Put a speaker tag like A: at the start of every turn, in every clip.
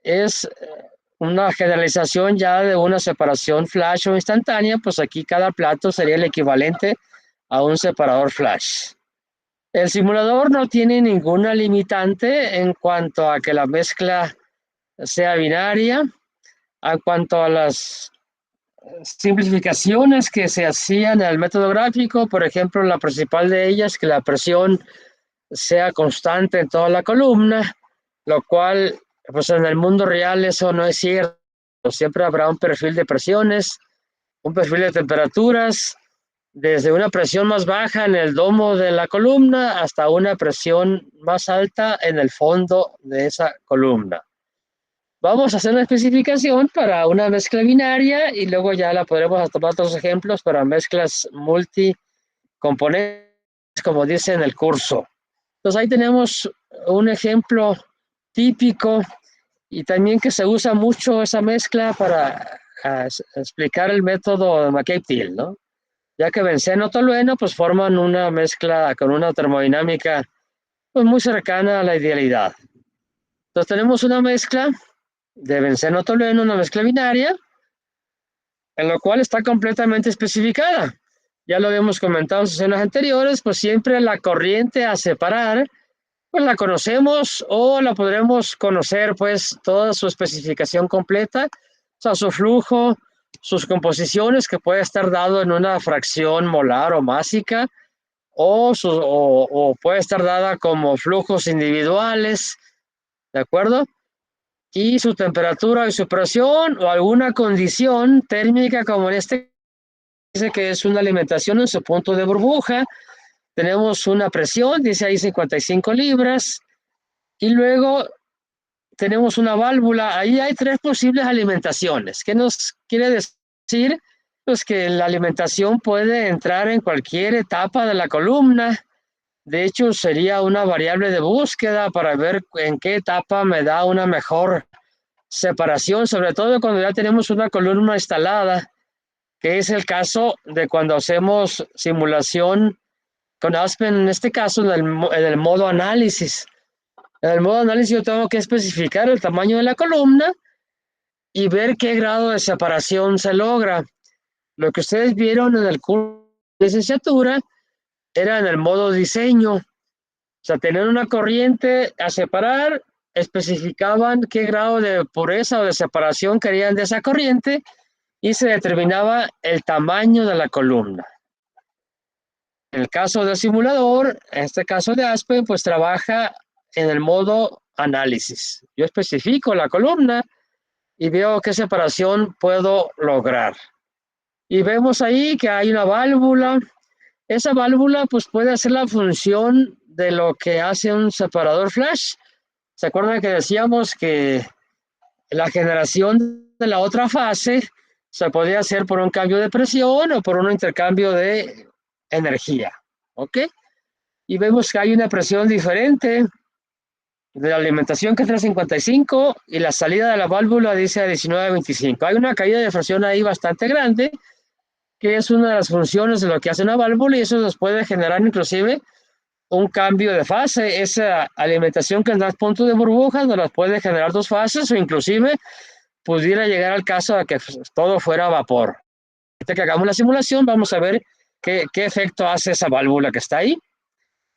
A: es una generalización ya de una separación flash o instantánea, pues aquí cada plato sería el equivalente a un separador flash. El simulador no tiene ninguna limitante en cuanto a que la mezcla sea binaria, en cuanto a las simplificaciones que se hacían en el método gráfico, por ejemplo, la principal de ellas, que la presión sea constante en toda la columna, lo cual, pues en el mundo real eso no es cierto. Siempre habrá un perfil de presiones, un perfil de temperaturas, desde una presión más baja en el domo de la columna hasta una presión más alta en el fondo de esa columna. Vamos a hacer una especificación para una mezcla binaria y luego ya la podremos tomar otros ejemplos para mezclas multicomponentes, como dice en el curso. Entonces ahí tenemos un ejemplo típico y también que se usa mucho esa mezcla para explicar el método de McCabe-Thiele, ¿no? Ya que benceno tolueno pues forman una mezcla con una termodinámica pues muy cercana a la idealidad. Entonces tenemos una mezcla de benceno tolueno, una mezcla binaria, en lo cual está completamente especificada. Ya lo habíamos comentado en sesiones anteriores, pues siempre la corriente a separar pues la conocemos o la podremos conocer, pues toda su especificación completa, o sea, su flujo, sus composiciones, que puede estar dado en una fracción molar o másica, o puede estar dada como flujos individuales, ¿de acuerdo? Y su temperatura y su presión o alguna condición térmica, como en este dice que es una alimentación en su punto de burbuja. Tenemos una presión, dice ahí 55 libras, y luego tenemos una válvula. Ahí hay tres posibles alimentaciones. ¿Qué nos quiere decir? Pues que la alimentación puede entrar en cualquier etapa de la columna. De hecho, sería una variable de búsqueda para ver en qué etapa me da una mejor separación, sobre todo cuando ya tenemos una columna instalada, que es el caso de cuando hacemos simulación con Aspen, en este caso en el modo análisis. En el modo análisis yo tengo que especificar el tamaño de la columna y ver qué grado de separación se logra. Lo que ustedes vieron en el curso de licenciatura era en el modo diseño. O sea, tener una corriente a separar, especificaban qué grado de pureza o de separación querían de esa corriente y se determinaba el tamaño de la columna. En el caso del simulador, en este caso de Aspen, pues trabaja en el modo análisis. Yo especifico la columna y veo qué separación puedo lograr. Y vemos ahí que hay una válvula. Esa válvula pues puede hacer la función de lo que hace un separador flash. ¿Se acuerdan que decíamos que la generación de la otra fase se podía hacer por un cambio de presión o por un intercambio de energía? ¿Ok? Y vemos que hay una presión diferente de la alimentación, que es 355, y la salida de la válvula dice a 19.25. Hay una caída de presión ahí bastante grande, que es una de las funciones de lo que hace una válvula, y eso nos puede generar inclusive un cambio de fase. Esa alimentación que en dos puntos de burbujas nos las puede generar dos fases, o inclusive pudiera llegar al caso de que todo fuera vapor. Ahorita que hagamos la simulación, vamos a ver qué efecto hace esa válvula que está ahí.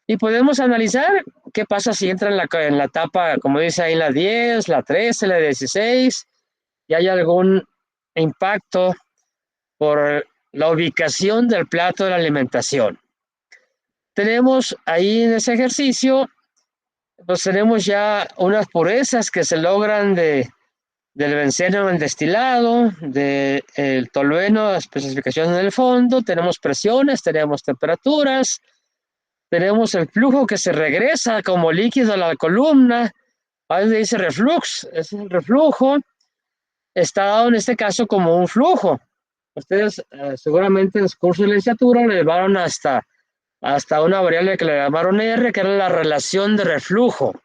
A: Y podemos analizar qué pasa si entra en la etapa, como dice ahí, la 10, la 13, la 16, y hay algún impacto por la ubicación del plato de la alimentación. Tenemos ahí en ese ejercicio, pues tenemos ya unas purezas que se logran del benceno en destilado, del tolueno, especificación en el fondo, tenemos presiones, tenemos temperaturas, tenemos el flujo que se regresa como líquido a la columna, ahí dice reflux, es un reflujo, está dado en este caso como un flujo. Ustedes seguramente en su curso de licenciatura le llevaron hasta una variable que le llamaron R, que era la relación de reflujo,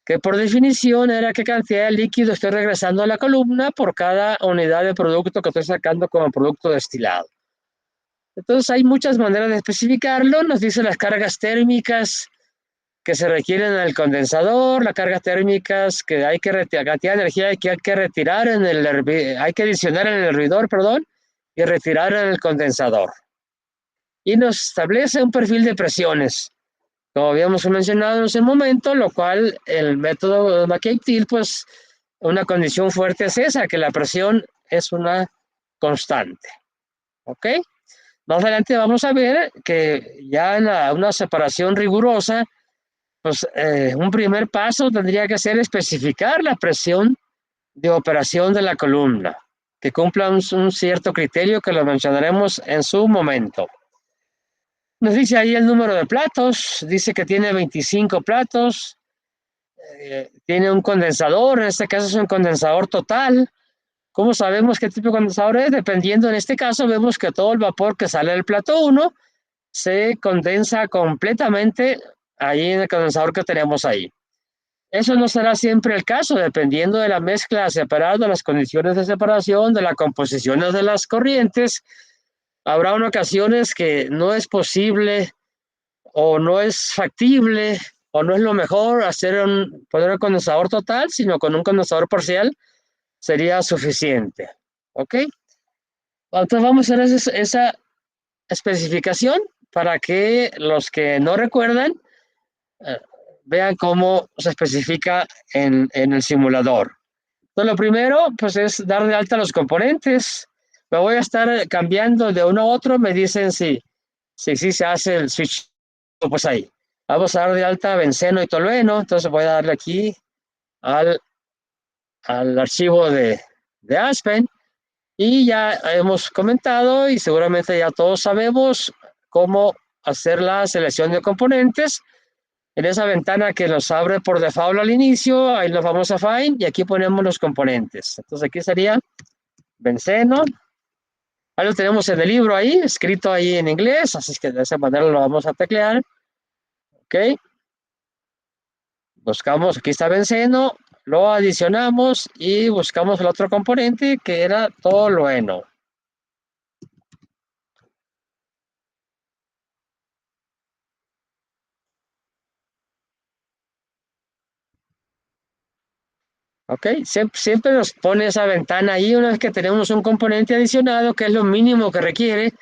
A: que por definición era qué cantidad de líquido estoy regresando a la columna por cada unidad de producto que estoy sacando como producto destilado. Entonces hay muchas maneras de especificarlo. Nos dice las cargas térmicas que se requieren en el condensador, las cargas térmicas que hay que retirar, la cantidad de energía que hay que retirar hay que adicionar en el hervidor, perdón, y retirar en el condensador. Y nos establece un perfil de presiones, como habíamos mencionado en ese momento, lo cual el método de McCabe-Thiele, pues una condición fuerte es esa, que la presión es una constante. ¿Ok? Más adelante vamos a ver que ya en una separación rigurosa, pues un primer paso tendría que ser especificar la presión de operación de la columna, que cumpla un cierto criterio que lo mencionaremos en su momento. Nos dice ahí el número de platos, dice que tiene 25 platos, tiene un condensador, en este caso es un condensador total. ¿Cómo sabemos qué tipo de condensador es? Dependiendo, en este caso vemos que todo el vapor que sale del plato 1 se condensa completamente ahí en el condensador que tenemos ahí. Eso no será siempre el caso, dependiendo de la mezcla separada, de las condiciones de separación, de la composición de las corrientes. Habrá ocasiones que no es posible o no es factible o no es lo mejor poner un condensador total, sino con un condensador parcial sería suficiente. ¿Ok? Entonces vamos a hacer esa especificación para que los que no recuerdan eh, vean cómo se especifica en el simulador. Entonces, lo primero, pues, es dar de alta los componentes. Me voy a estar cambiando de uno a otro, me dicen si se hace el switch, pues ahí. Vamos a dar de alta benceno y tolueno, entonces voy a darle aquí al, al archivo de Aspen. Y ya hemos comentado y seguramente ya todos sabemos cómo hacer la selección de componentes. En esa ventana que nos abre por default al inicio, ahí nos vamos a Find y aquí ponemos los componentes. Entonces aquí sería benceno. Ahí lo tenemos en el libro ahí, escrito ahí en inglés, así que de esa manera lo vamos a teclear. Ok. Buscamos, aquí está benceno, lo adicionamos y buscamos el otro componente que era tolueno. Ok, siempre nos pone esa ventana ahí una vez que tenemos un componente adicionado, que es lo mínimo que requiere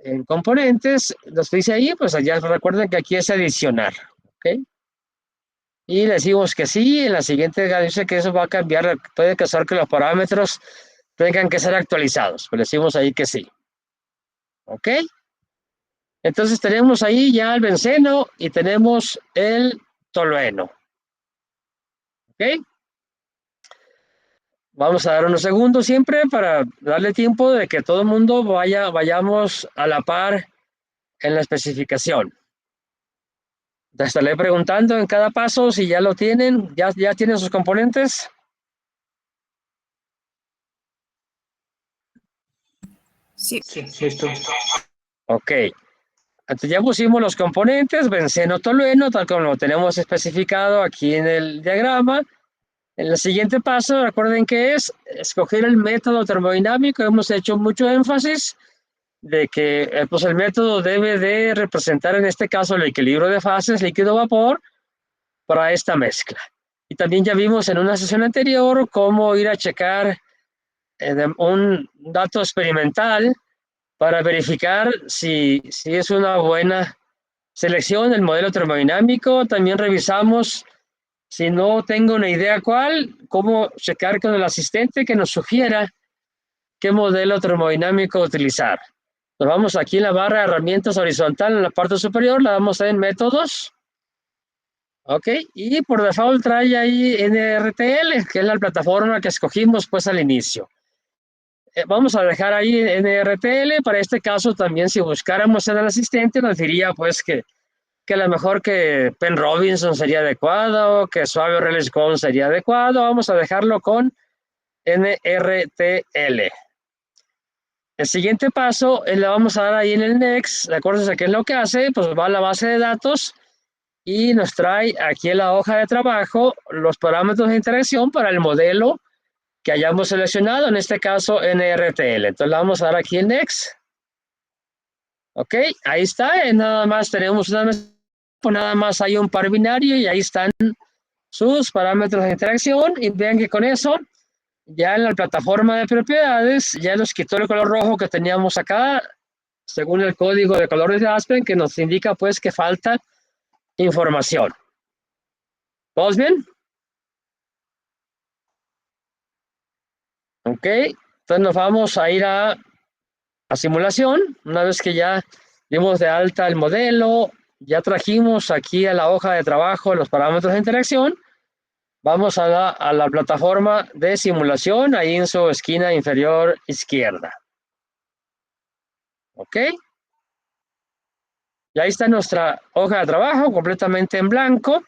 A: en componentes, nos dice ahí, pues allá recuerden que aquí es adicionar. Ok, y le decimos que sí, en la siguiente dice que eso va a cambiar, puede causar que los parámetros tengan que ser actualizados, pues le decimos ahí que sí. Ok, entonces tenemos ahí ya el benceno y tenemos el tolueno. Ok. Vamos a dar unos segundos siempre para darle tiempo de que todo el mundo vayamos a la par en la especificación. Te estaré preguntando en cada paso si ya lo tienen, ya tienen sus componentes.
B: Sí.
C: Sí, listo.
A: Ok. Entonces ya pusimos los componentes, benceno, tolueno, tal como lo tenemos especificado aquí en el diagrama. En el siguiente paso, recuerden que es escoger el método termodinámico. Hemos hecho mucho énfasis de que pues el método debe de representar en este caso el equilibrio de fases líquido-vapor para esta mezcla. Y también ya vimos en una sesión anterior cómo ir a checar un dato experimental para verificar si es una buena selección del modelo termodinámico. También revisamos, si no tengo una idea cuál, cómo checar con el asistente que nos sugiera qué modelo termodinámico utilizar. Nos vamos aquí en la barra de herramientas horizontal en la parte superior, la damos en métodos. Ok, y por default trae ahí NRTL, que es la plataforma que escogimos pues al inicio. Vamos a dejar ahí NRTL, para este caso también si buscáramos en el asistente nos diría pues que a lo mejor que Penn Robinson sería adecuado, que Swabio Relish Cone sería adecuado, vamos a dejarlo con NRTL. El siguiente paso le vamos a dar ahí en el Next, acuérdense qué es lo que hace, pues va a la base de datos y nos trae aquí en la hoja de trabajo los parámetros de interacción para el modelo que hayamos seleccionado, en este caso NRTL. Entonces le vamos a dar aquí en Next. Ok, ahí está, nada más tenemos una pues nada más hay un par binario y ahí están sus parámetros de interacción y vean que con eso ya en la plataforma de propiedades ya nos quitó el color rojo que teníamos acá según el código de colores de Aspen que nos indica pues que falta información. ¿Todos bien? Ok, entonces nos vamos a ir a simulación. Una vez que ya dimos de alta el modelo, ya trajimos aquí a la hoja de trabajo los parámetros de interacción. Vamos a la plataforma de simulación, ahí en su esquina inferior izquierda. ¿Ok? Y ahí está nuestra hoja de trabajo completamente en blanco.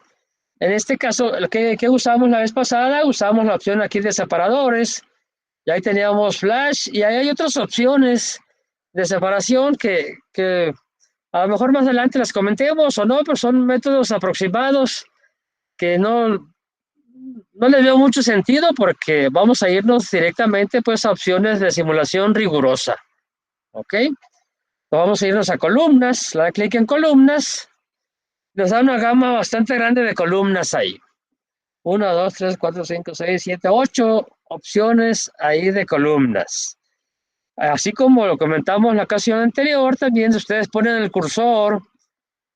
A: En este caso, ¿qué usamos la vez pasada? Usamos la opción aquí de separadores. Y ahí teníamos Flash y ahí hay otras opciones de separación que a lo mejor más adelante las comentemos o no, pero son métodos aproximados que no le veo mucho sentido porque vamos a irnos directamente pues a opciones de simulación rigurosa. ¿Ok? Vamos a irnos a columnas, le da clic en columnas, nos da una gama bastante grande de columnas ahí. 1, 2, 3, 4, 5, 6, 7, 8 opciones ahí de columnas. Así como lo comentamos en la ocasión anterior, también ustedes ponen el cursor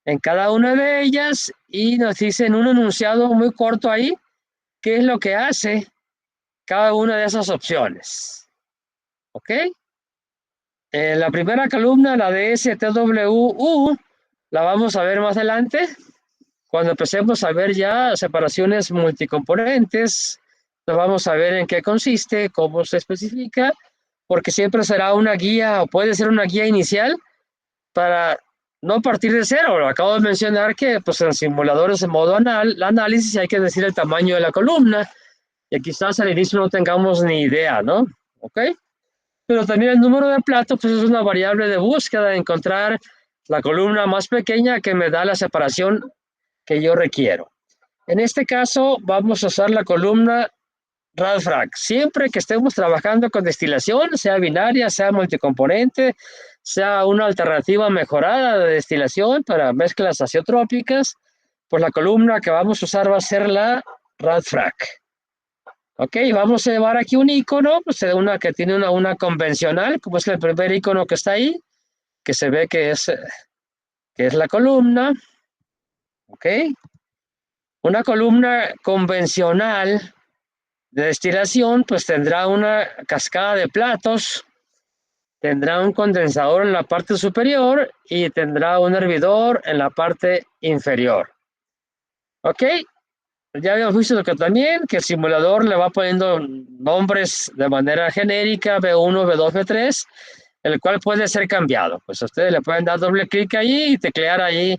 A: en cada una de ellas y nos dicen un enunciado muy corto ahí, qué es lo que hace cada una de esas opciones. ¿Ok? La primera columna, la de STWU, la vamos a ver más adelante, cuando empecemos a ver ya separaciones multicomponentes, nos vamos a ver en qué consiste, cómo se especifica, porque siempre será una guía o puede ser una guía inicial para no partir de cero. Acabo de mencionar que pues, en simuladores de modo análisis hay que decir el tamaño de la columna y quizás al inicio no tengamos ni idea, ¿no? ¿Ok? Pero también el número de platos pues, es una variable de búsqueda, de encontrar la columna más pequeña que me da la separación que yo requiero. En este caso vamos a usar la columna RADFRAC. Siempre que estemos trabajando con destilación, sea binaria, sea multicomponente, sea una alternativa mejorada de destilación para mezclas azeotrópicas, pues la columna que vamos a usar va a ser la RADFRAC. Ok, vamos a llevar aquí un icono, pues una que tiene una convencional, como es el primer icono que está ahí, que se ve que es la columna. Ok, una columna convencional de destilación, pues tendrá una cascada de platos, tendrá un condensador en la parte superior y tendrá un hervidor en la parte inferior. Ok, ya habíamos visto que también que el simulador le va poniendo nombres de manera genérica, B1, B2, B3, el cual puede ser cambiado. Pues ustedes le pueden dar doble clic ahí y teclear ahí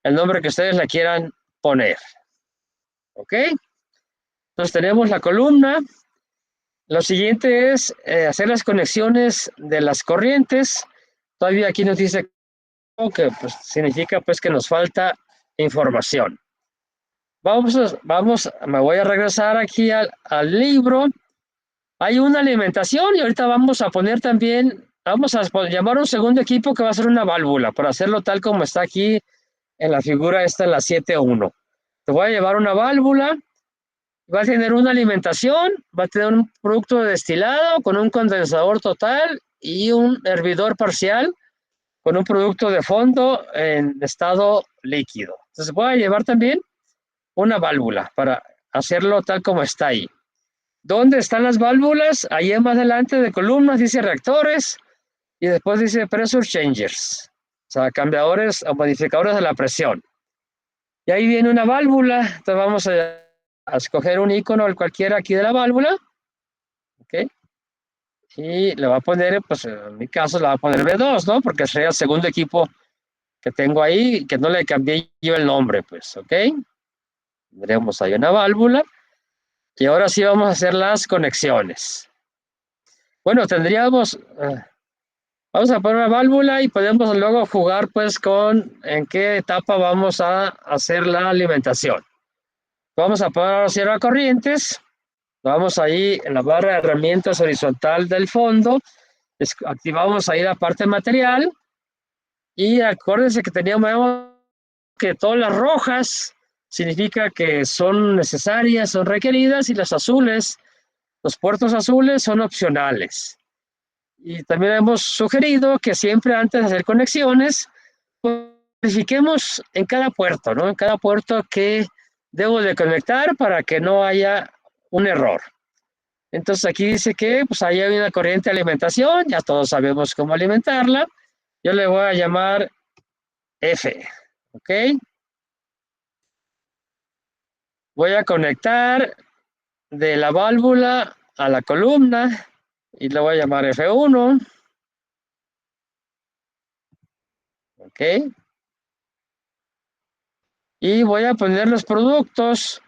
A: el nombre que ustedes le quieran poner. ¿Ok? Entonces tenemos la columna. Lo siguiente es hacer las conexiones de las corrientes. Todavía aquí nos dice que pues, significa pues que nos falta información. Me voy a regresar aquí al libro. Hay una alimentación y ahorita vamos a poner también, vamos a llamar un segundo equipo que va a ser una válvula para hacerlo tal como está aquí en la figura esta en la 7.1. Te voy a llevar una válvula, va a tener una alimentación, va a tener un producto de destilado con un condensador total y un hervidor parcial con un producto de fondo en estado líquido. Entonces voy a llevar también una válvula para hacerlo tal como está ahí. ¿Dónde están las válvulas? Ahí más adelante de columnas dice reactores y después dice pressure changers, o sea, cambiadores o modificadores de la presión. Y ahí viene una válvula, entonces vamos a escoger un icono, el cualquiera aquí de la válvula, ¿ok? Y le va a poner, pues en mi caso le va a poner B2, ¿no? Porque sería el segundo equipo que tengo ahí, que no le cambié yo el nombre, pues, ¿ok? Tendremos ahí una válvula y ahora sí vamos a hacer las conexiones. Bueno, vamos a poner una válvula y podemos luego jugar pues con en qué etapa vamos a hacer la alimentación. Vamos a poner cierre corrientes, vamos ahí en la barra de herramientas horizontal del fondo, activamos ahí la parte material y acuérdense que teníamos que todas las rojas significa que son necesarias, son requeridas, y las azules, los puertos azules, son opcionales. Y también hemos sugerido que siempre antes de hacer conexiones, pues, verifiquemos en cada puerto, ¿no? En cada puerto que debo de conectar para que no haya un error. Entonces aquí dice que pues ahí hay una corriente de alimentación, ya todos sabemos cómo alimentarla. Yo le voy a llamar F, ¿ok? Voy a conectar de la válvula a la columna y le voy a llamar F1, ¿ok? Y voy a poner los productos.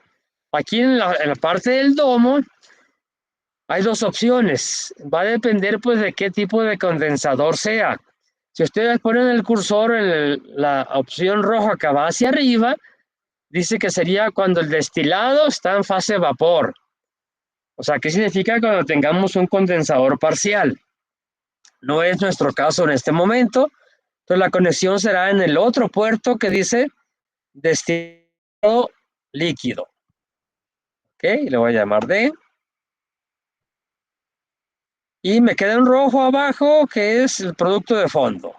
A: Aquí en la parte del domo hay dos opciones. Va a depender pues de qué tipo de condensador sea. Si ustedes ponen el cursor en la opción roja que va hacia arriba, dice que sería cuando el destilado está en fase vapor. O sea, ¿qué significa cuando tengamos un condensador parcial? No es nuestro caso en este momento. Entonces la conexión será en el otro puerto que dice destilado líquido. Ok, le voy a llamar D. Y me queda un rojo abajo que es el producto de fondo.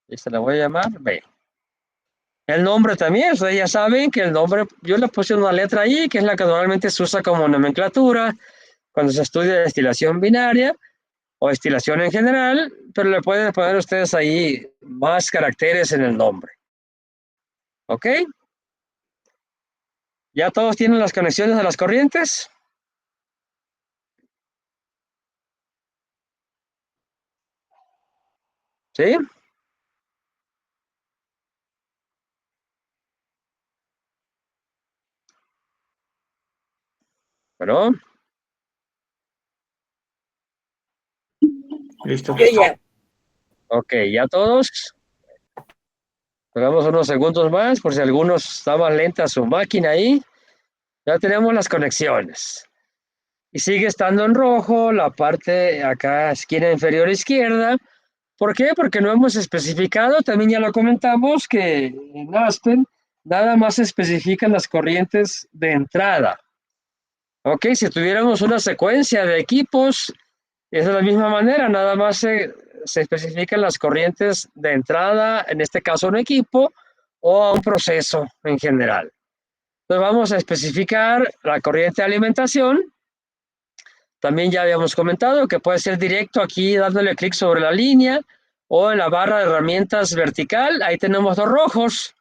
A: Y se le voy a llamar B. El nombre también, ustedes ya saben que el nombre, yo le puse una letra ahí, que es la que normalmente se usa como nomenclatura cuando se estudia destilación binaria o destilación en general, pero le pueden poner ustedes ahí más caracteres en el nombre. ¿Ok? ¿Ya todos tienen las conexiones a las corrientes? ¿Sí? Bueno,
B: Listo.
C: Yo ya.
A: ok, ya todos. Esperamos unos segundos más por si algunos estaba lenta su máquina ahí. Ya tenemos las conexiones. Y sigue estando en rojo la parte acá, esquina inferior izquierda. ¿Por qué? Porque no hemos especificado, también ya lo comentamos, que en Aspen nada más se especifican las corrientes de entrada. Ok, si tuviéramos una secuencia de equipos, es de la misma manera, nada más se especifican las corrientes de entrada, en este caso a un equipo, o a un proceso en general. Entonces vamos a especificar la corriente de alimentación. También ya habíamos comentado que puede ser directo aquí dándole clic sobre la línea o en la barra de herramientas vertical. Ahí tenemos dos rojos.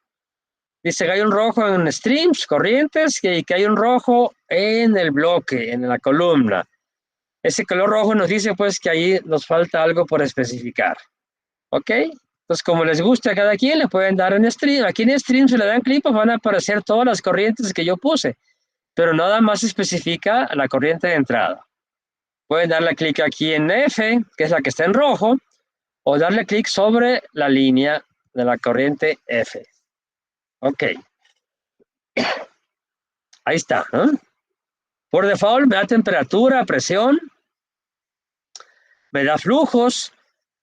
A: Dice que hay un rojo en streams, corrientes, y que hay un rojo en el bloque, en la columna. Ese color rojo nos dice pues que ahí nos falta algo por especificar. ¿Ok? Entonces, como les guste a cada quien, le pueden dar en stream. Aquí en stream, si le dan clic, pues van a aparecer todas las corrientes que yo puse, pero nada más especifica la corriente de entrada. Pueden darle clic aquí en F, que es la que está en rojo, o darle clic sobre la línea de la corriente F. Ok, ahí está, ¿no? Por default me da temperatura, presión, me da flujos,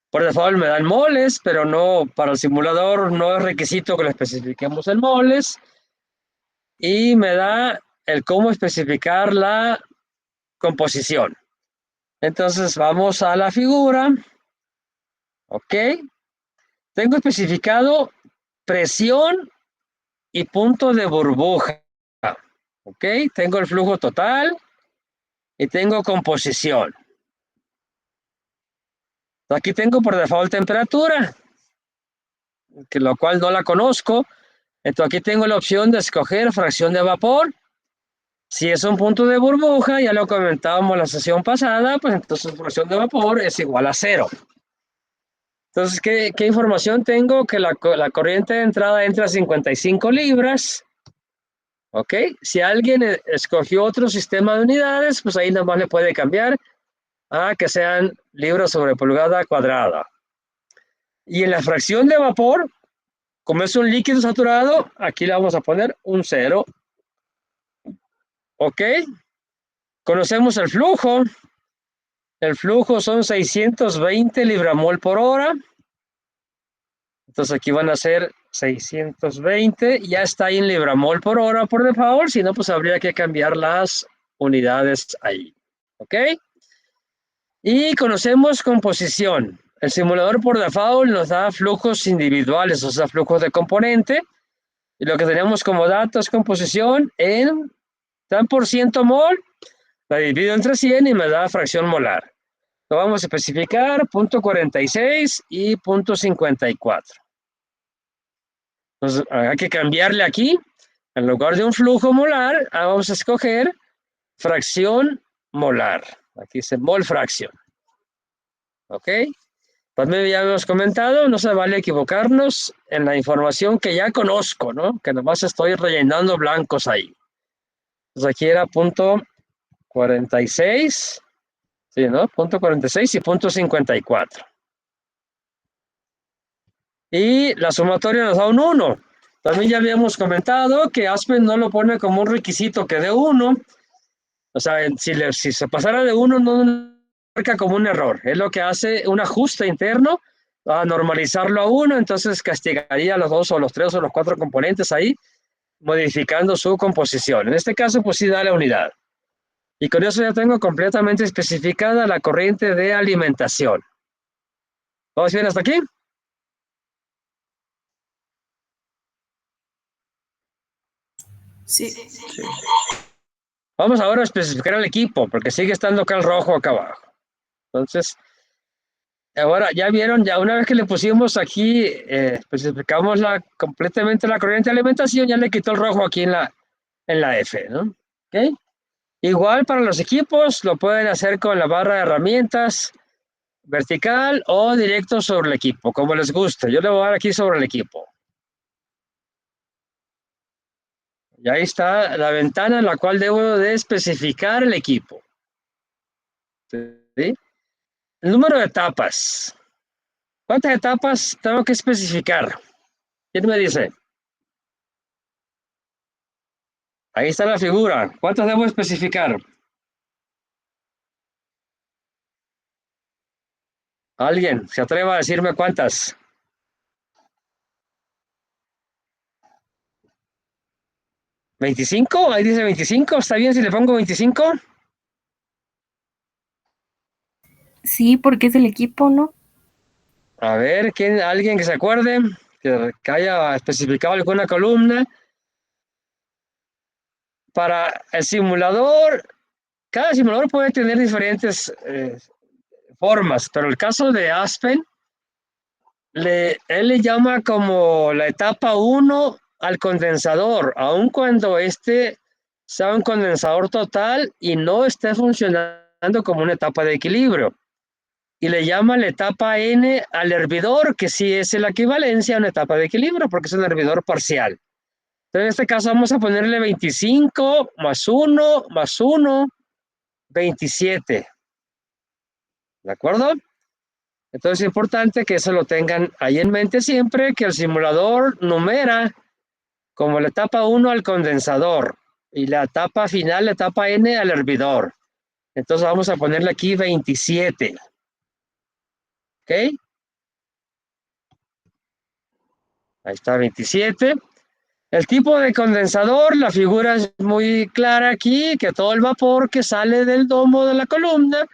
A: por default me dan moles, pero no, para el simulador no es requisito que lo especifiquemos en moles, y me da el cómo especificar la composición. Entonces vamos a la figura, ok, tengo especificado presión y punto de burbuja. ¿Ok? Tengo el flujo total y tengo composición. Aquí tengo por default temperatura, que lo cual no la conozco. Entonces aquí tengo la opción de escoger fracción de vapor. Si es un punto de burbuja, ya lo comentábamos la sesión pasada, pues entonces fracción de vapor es igual a 0. Entonces, ¿qué información tengo? Que la corriente de entrada entra a 55 libras. ¿Ok? Si alguien escogió otro sistema de unidades, pues ahí nomás le puede cambiar a que sean libras sobre pulgada cuadrada. Y en la fracción de vapor, como es un líquido saturado, aquí le vamos a poner un 0. ¿Ok? Conocemos el flujo. El flujo son 620 libramol por hora. Entonces aquí van a ser 620, ya está ahí en libramol por hora por default, si no, pues habría que cambiar las unidades ahí, ¿ok? Y conocemos composición. El simulador por default nos da flujos individuales, o sea, flujos de componente, y lo que tenemos como datos es composición en tan por ciento mol, la divido entre 100 y me da fracción molar. Lo vamos a especificar, punto 46 y punto 54. Entonces, hay que cambiarle aquí, en lugar de un flujo molar, vamos a escoger fracción molar. Aquí dice mol fracción. ¿Ok? También ya hemos comentado, no se vale equivocarnos en la información que ya conozco, ¿no? Que nomás estoy rellenando blancos ahí. Entonces aquí era punto 46, sí, ¿no? Punto 46 y punto 54. Y la sumatoria nos da un 1. También ya habíamos comentado que Aspen no lo pone como un requisito que dé 1. O sea, si se pasara de 1 no marca como un error. Es lo que hace un ajuste interno a normalizarlo a 1, entonces castigaría a los 2 o los 3 o los 4 componentes ahí, modificando su composición. En este caso, pues sí da la unidad. Y con eso ya tengo completamente especificada la corriente de alimentación. ¿Vamos bien hasta aquí?
B: Sí.
A: Vamos ahora a especificar el equipo, porque sigue estando acá el rojo acá abajo. Entonces, ahora ya vieron, ya una vez que le pusimos aquí, especificamos completamente la corriente de alimentación, ya le quitó el rojo aquí en la F, ¿no? ¿Okay? Igual para los equipos, lo pueden hacer con la barra de herramientas vertical o directo sobre el equipo, como les guste. Yo le voy a dar aquí sobre el equipo. Y ahí está la ventana en la cual debo de especificar el equipo. ¿Sí? El número de etapas. ¿Cuántas etapas tengo que especificar? ¿Quién me dice? Ahí está la figura. ¿Cuántas debo especificar? ¿Alguien se atreva a decirme cuántas? ¿25? Ahí dice 25. ¿Está bien si le pongo 25?
B: Sí, porque es el equipo, ¿no?
A: A ver, alguien que se acuerde, que haya especificado alguna columna. Para el simulador, cada simulador puede tener diferentes formas, pero el caso de Aspen, él le llama como la etapa 1 al condensador, aun cuando este sea un condensador total y no esté funcionando como una etapa de equilibrio. Y le llama la etapa N al hervidor, que sí es la equivalencia a una etapa de equilibrio, porque es un hervidor parcial. Entonces, en este caso vamos a ponerle 25 más 1 más 1, 27. ¿De acuerdo? Entonces es importante que eso lo tengan ahí en mente siempre, que el simulador numera como la etapa 1 al condensador y la etapa final, la etapa N al hervidor. Entonces vamos a ponerle aquí 27. ¿Ok? Ahí está 27. El tipo de condensador, la figura es muy clara aquí, que todo el vapor que sale del domo de la columna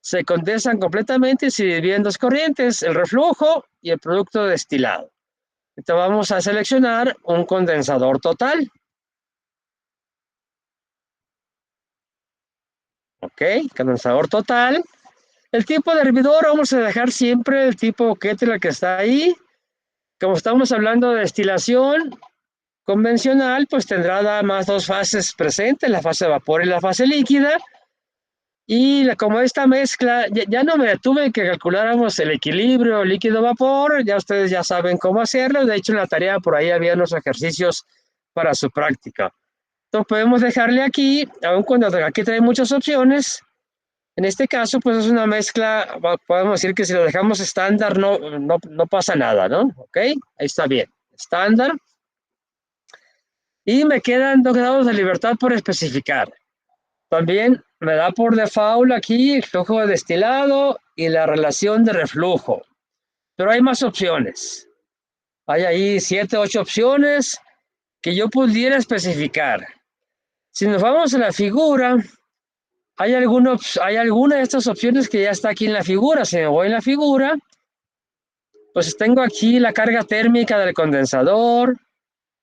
A: se condensan completamente y se dividen en dos corrientes, el reflujo y el producto destilado. Entonces vamos a seleccionar un condensador total. Ok, condensador total. El tipo de hervidor vamos a dejar siempre el tipo Kettler que está ahí. Como estamos hablando de destilación convencional, pues tendrá nada más dos fases presentes, la fase de vapor y la fase líquida. Y como esta mezcla, ya no me detuve que calculáramos el equilibrio líquido-vapor, ya ustedes ya saben cómo hacerlo, de hecho en la tarea por ahí había unos ejercicios para su práctica. Entonces podemos dejarle aquí, aun cuando aquí trae muchas opciones, en este caso pues es una mezcla, podemos decir que si lo dejamos estándar no pasa nada, ¿no? Ok, ahí está bien, estándar. Y me quedan 2 grados de libertad por especificar. También me da por default aquí el flujo de destilado y la relación de reflujo. Pero hay más opciones. Hay ahí 7, 8 opciones que yo pudiera especificar. Si nos vamos a la figura, hay alguna de estas opciones que ya está aquí en la figura. Si me voy en la figura, pues tengo aquí la carga térmica del condensador,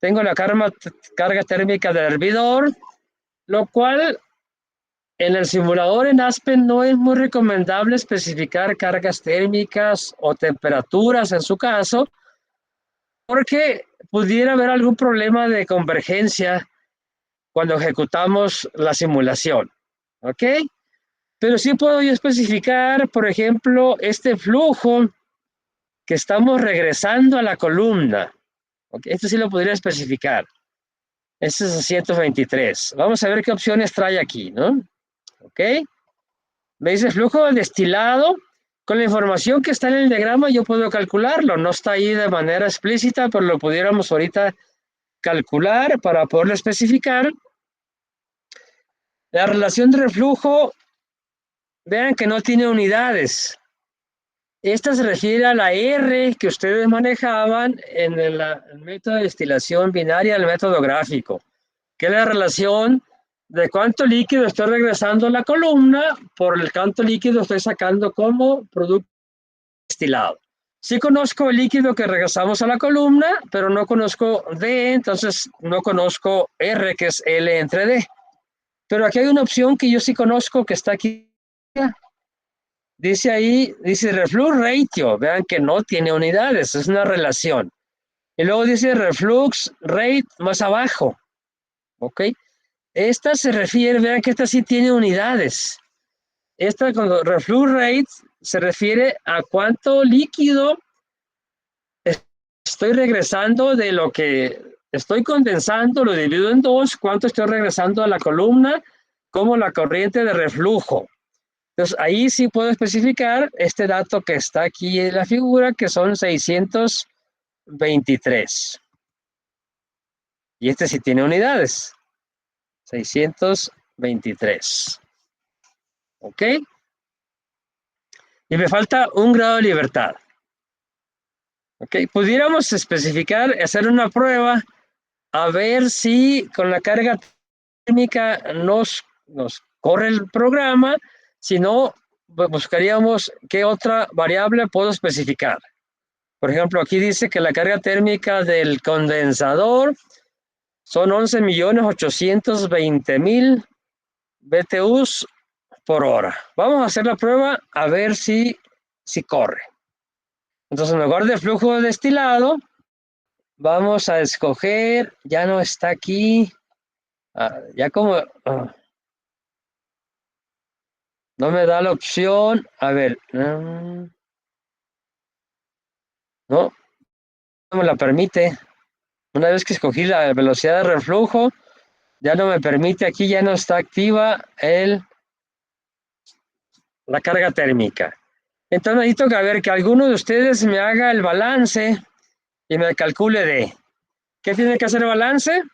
A: tengo la carga térmica del hervidor, lo cual en el simulador en Aspen no es muy recomendable especificar cargas térmicas o temperaturas en su caso, porque pudiera haber algún problema de convergencia cuando ejecutamos la simulación. ¿Ok? Pero sí puedo yo especificar, por ejemplo, este flujo que estamos regresando a la columna. ¿Ok? Esto sí lo podría especificar. Este es 123. Vamos a ver qué opciones trae aquí, ¿no? ¿Ok? Me dice flujo de destilado. Con la información que está en el diagrama yo puedo calcularlo. No está ahí de manera explícita, pero lo pudiéramos ahorita calcular para poderlo especificar. La relación de reflujo, vean que no tiene unidades. Esta se refiere a la R que ustedes manejaban en el método de destilación binaria, el método gráfico, que es la relación de cuánto líquido estoy regresando a la columna por el cuánto líquido estoy sacando como producto destilado. Sí conozco el líquido que regresamos a la columna, pero no conozco D, entonces no conozco R, que es L entre D. Pero aquí hay una opción que yo sí conozco que está aquí. Dice ahí, dice reflux ratio, vean que no tiene unidades, es una relación. Y luego dice reflux rate más abajo, ¿ok? Esta se refiere, vean que esta sí tiene unidades. Esta con reflux rate se refiere a cuánto líquido estoy regresando de lo que estoy condensando, lo divido en dos, cuánto estoy regresando a la columna, como la corriente de reflujo. Entonces, ahí sí puedo especificar este dato que está aquí en la figura, que son 623. Y este sí tiene unidades. 623. ¿Ok? Y me falta un grado de libertad. ¿Ok? Pudiéramos especificar, hacer una prueba, a ver si con la carga térmica nos corre el programa. Si no, buscaríamos qué otra variable puedo especificar. Por ejemplo, aquí dice que la carga térmica del condensador son 11.820.000 BTUs por hora. Vamos a hacer la prueba a ver si corre. Entonces, en lugar de flujo de destilado, vamos a escoger, ya no está aquí, ya como no me da la opción, a ver, no me la permite. Una vez que escogí la velocidad de reflujo, ya no me permite, aquí ya no está activa la carga térmica. Entonces necesito que, a ver, que alguno de ustedes me haga el balance y me calcule D. ¿Qué tiene que hacer el balance?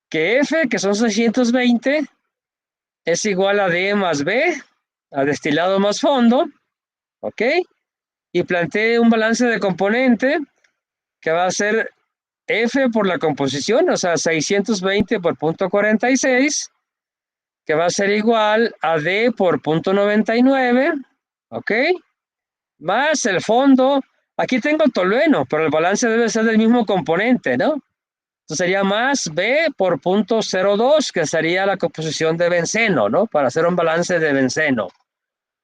A: Que F, que son 620, es igual a D más B, a destilado más fondo, ¿ok? Y planteé un balance de componente que va a ser F por la composición, o sea, 620 por punto 46, que va a ser igual a D por punto 99, ¿ok? Más el fondo. Aquí tengo tolueno, pero el balance debe ser del mismo componente, ¿no? Entonces sería más B por punto 02, que sería la composición de benceno, ¿no? Para hacer un balance de benceno.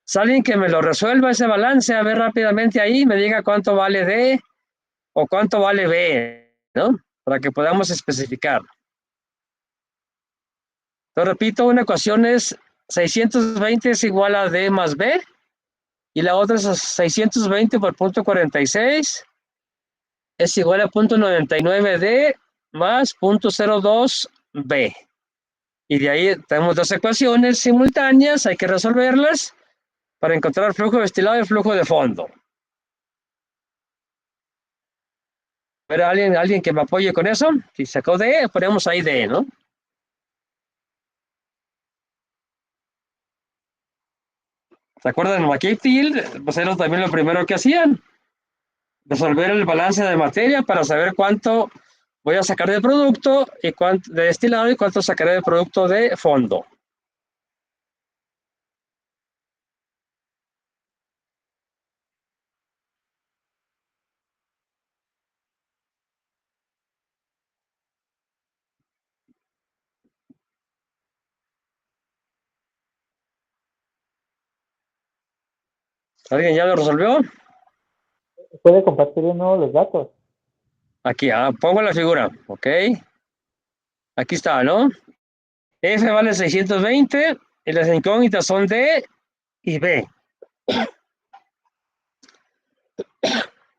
A: Si alguien que me lo resuelva ese balance, a ver rápidamente ahí, me diga cuánto vale D o cuánto vale B, ¿no? Para que podamos especificar. Entonces, repito, una ecuación es 620 es igual a D más B, y la otra es 620 por punto 46 es igual a punto 99D más punto 02B. Y de ahí tenemos dos ecuaciones simultáneas, hay que resolverlas para encontrar el flujo destilado y el flujo de fondo. ¿Pero alguien que me apoye con eso? Si sacó D, ponemos ahí D, ¿no? ¿Se acuerdan de McKay Field? Pues era también lo primero que hacían. resolver el balance de materia para saber cuánto voy a sacar de producto y cuánto de destilado y cuánto sacaré de producto de fondo. ¿Alguien ya lo resolvió?
C: Puede compartir de nuevo los datos.
A: Aquí, pongo la figura, ok. Aquí está, ¿no? F vale 620 y las incógnitas son D y B.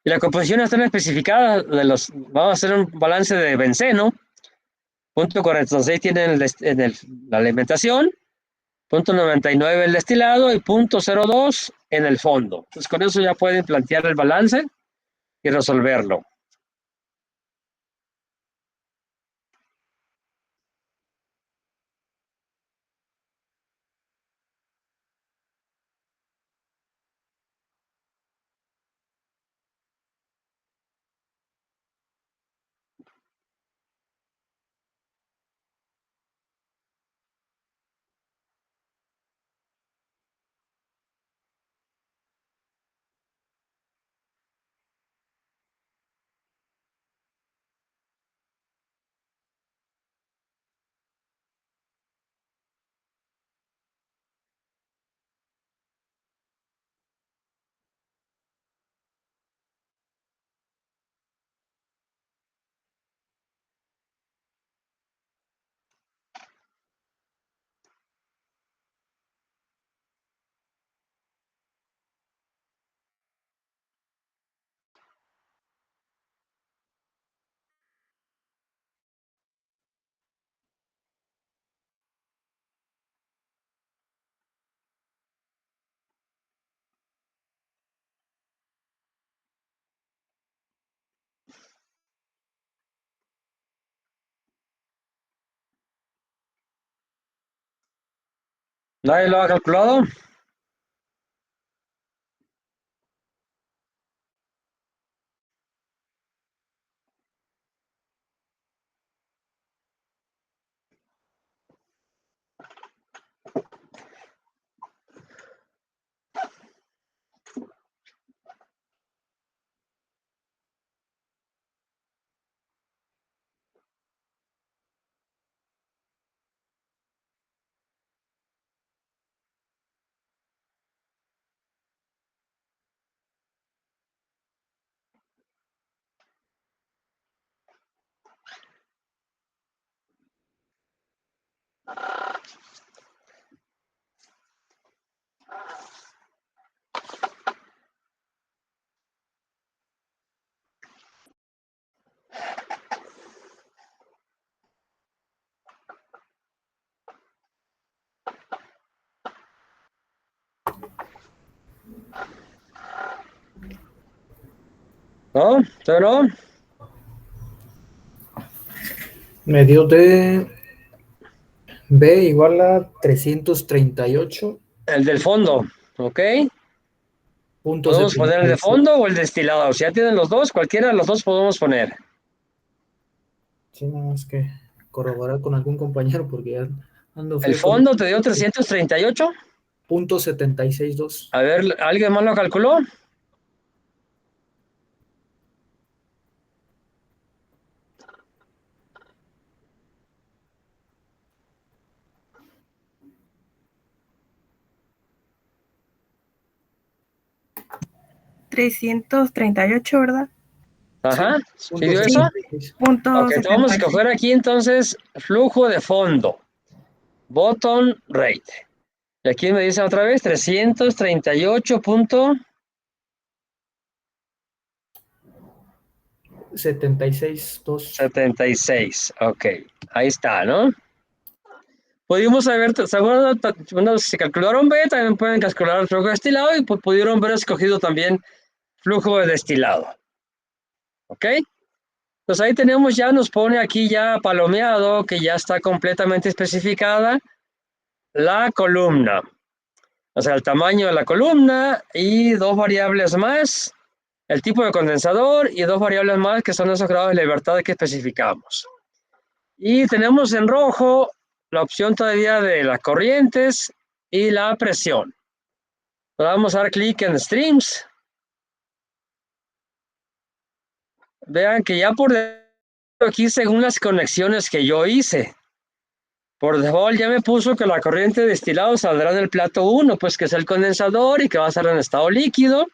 A: Y la composición está especificada de los. Vamos a hacer un balance de benceno. Punto 46 tiene la alimentación, punto 99 el destilado y punto 02 en el fondo. Entonces con eso ya pueden plantear el balance y resolverlo. ¿Nadie lo ha calculado? ¿No? ¿Todavía no?
D: Me dio de B igual a 338.
A: El del fondo, ¿ok?
D: Punto
A: Podemos poner el de
D: 76.
A: fondo o el destilado. O si ya tienen los dos, cualquiera de los dos podemos poner.
D: Sí, nada más que corroborar con algún compañero porque ya ando
A: El
D: feo con
A: fondo te dio 338.
D: punto 76.2.
A: A ver, ¿alguien más lo calculó?
B: $338, ¿verdad?
A: Ajá, ¿sí
D: Punto
A: dio eso?
D: 76.
B: Punto
A: Ok, vamos a
B: 76.
A: escoger aquí entonces flujo de fondo. Bottom rate. Y aquí me dice otra vez 338.76.
D: 76.2.
A: Ok, ahí está, ¿no? Pudimos haber, bueno, si calcularon B, también pueden calcular el flujo de destilado y pudieron haber escogido también flujo de destilado. ¿Ok? Pues ahí tenemos ya, nos pone aquí ya palomeado, que ya está completamente especificada la columna. O sea, el tamaño de la columna y dos variables más. el tipo de condensador y 2 variables más que son esos grados de libertad que especificamos. Y tenemos en rojo la opción todavía de las corrientes y la presión. Le vamos a dar clic en Streams. Vean que ya por aquí según las conexiones que yo hice. Por default ya me puso que la corriente de destilado saldrá en el plato 1, pues que es el condensador y que va a estar en estado líquido.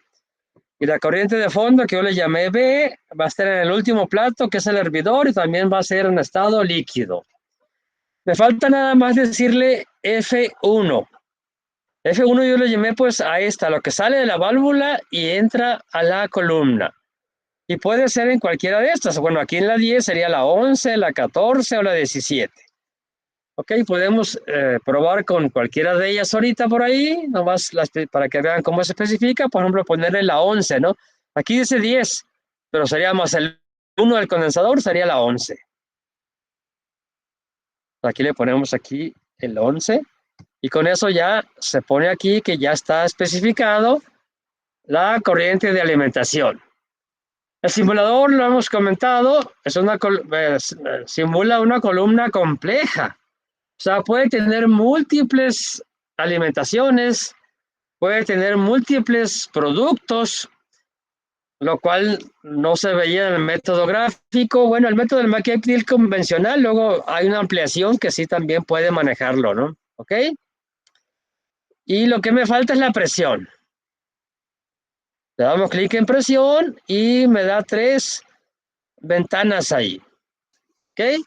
A: Y la corriente de fondo que yo le llamé B va a estar en el último plato, que es el hervidor, y también va a ser en estado líquido. Me falta nada más decirle F1. F1 yo le llamé pues a esta, lo que sale de la válvula y entra a la columna. Y puede ser en cualquiera de estas. Bueno, aquí en la 10 sería la 11, la 14 o la 17. Ok, podemos probar con cualquiera de ellas ahorita por ahí, nomás para que vean cómo se especifica. Por ejemplo, ponerle la 11, ¿no? Aquí dice 10, pero sería más el 1 del condensador, sería la 11. Aquí le ponemos aquí el 11 y con eso ya se pone aquí que ya está especificado la corriente de alimentación. El simulador, lo hemos comentado, simula una columna compleja. O sea, puede tener múltiples alimentaciones, puede tener múltiples productos, lo cual no se veía en el método gráfico. Bueno, el método del McCabe convencional, luego hay una ampliación que sí también puede manejarlo, ¿no? ¿Ok? Y lo que me falta es la presión. Le damos clic en presión y me da 3 ventanas ahí. ¿Ok?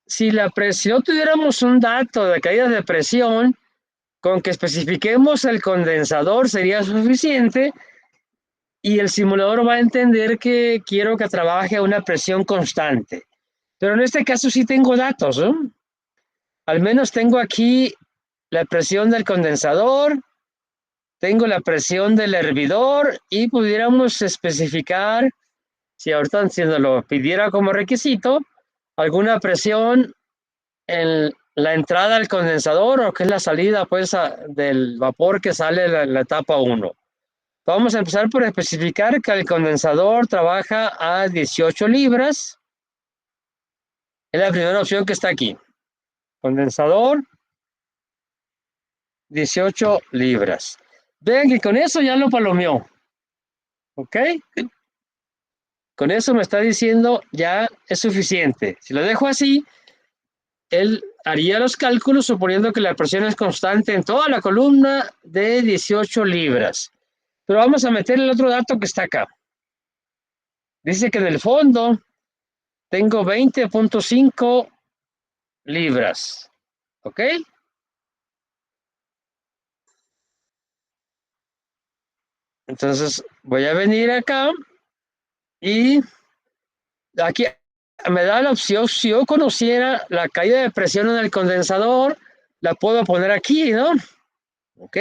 A: Si no tuviéramos un dato de caída de presión, con que especifiquemos el condensador sería suficiente y el simulador va a entender que quiero que trabaje a una presión constante. Pero en este caso sí tengo datos, ¿no? Al menos tengo aquí la presión del condensador, tengo la presión del hervidor y pudiéramos especificar, si ahorita si nos lo pidiera como requisito, alguna presión en la entrada al condensador o que es la salida pues del vapor que sale en la etapa 1. Vamos a empezar por especificar que el condensador trabaja a 18 libras. Es la primera opción que está aquí. Condensador, 18 libras. Vean que con eso ya lo palomeó. ¿Ok? Con eso me está diciendo ya es suficiente. Si lo dejo así, él haría los cálculos suponiendo que la presión es constante en toda la columna de 18 libras. Pero vamos a meter el otro dato que está acá. Dice que en el fondo tengo 20.5 libras. ¿Ok? Entonces voy a venir acá y aquí me da la opción, si yo conociera la caída de presión en el condensador, la puedo poner aquí, ¿no? ¿Ok?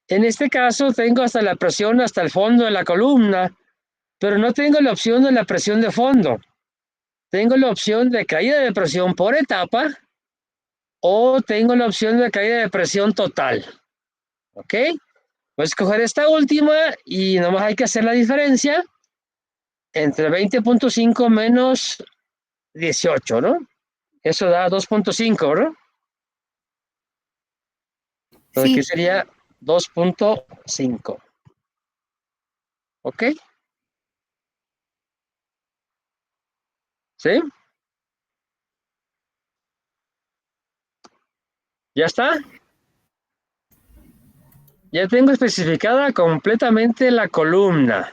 A: En este caso tengo hasta la presión hasta el fondo de la columna, pero no tengo la opción de la presión de fondo. Tengo la opción de caída de presión por etapa o tengo la opción de caída de presión total. ¿Ok? Voy a escoger esta última y nomás hay que hacer la diferencia entre 20.5 menos 18, ¿no? Eso da 2.5, ¿no? Entonces aquí
B: Sí,
A: sería 2.5. ¿Ok? ¿Sí? ¿Ya está? Ya tengo especificada completamente la columna,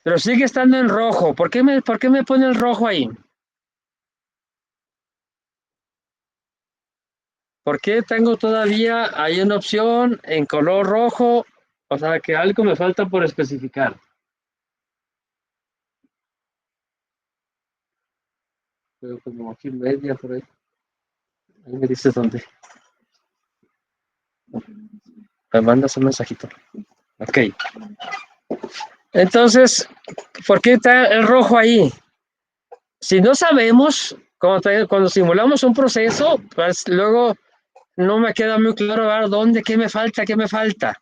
A: pero sigue estando en rojo. ¿Por qué me pone el rojo ahí? ¿Por qué tengo todavía ahí una opción en color rojo? O sea, que algo me falta por especificar. Pero como aquí media por ahí. Ahí me dices dónde. Me mandas un mensajito. Ok. Entonces, ¿por qué está el rojo ahí? Si no sabemos, cuando simulamos un proceso, pues luego no me queda muy claro a ver dónde, qué me falta, qué me falta.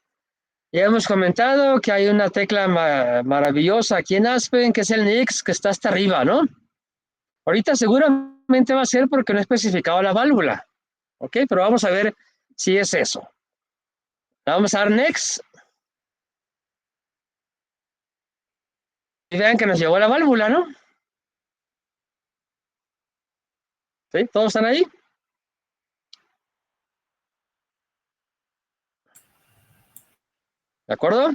A: Ya hemos comentado que hay una tecla maravillosa aquí en Aspen, que es el NIX, que está hasta arriba, ¿no? Ahorita seguramente va a ser porque no he especificado la válvula, ¿ok? Pero vamos a ver si es eso. Vamos a dar Next. Y vean que nos llegó la válvula, ¿no? ¿Sí? ¿Todos están ahí? ¿De acuerdo?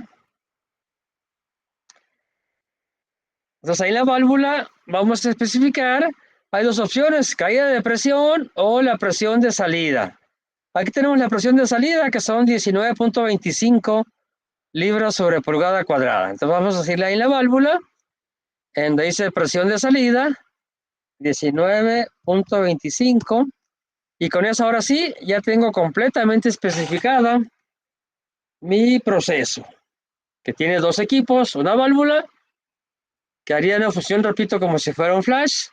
A: Entonces ahí en la válvula vamos a especificar, hay dos opciones, caída de presión o la presión de salida. Aquí tenemos la presión de salida, que son 19.25 libras sobre pulgada cuadrada. Entonces vamos a decirle ahí en la válvula, en donde dice presión de salida, 19.25. Y con eso ahora sí, ya tengo completamente especificada mi proceso, que tiene dos equipos, una válvula, que haría una función, repito, como si fuera un flash,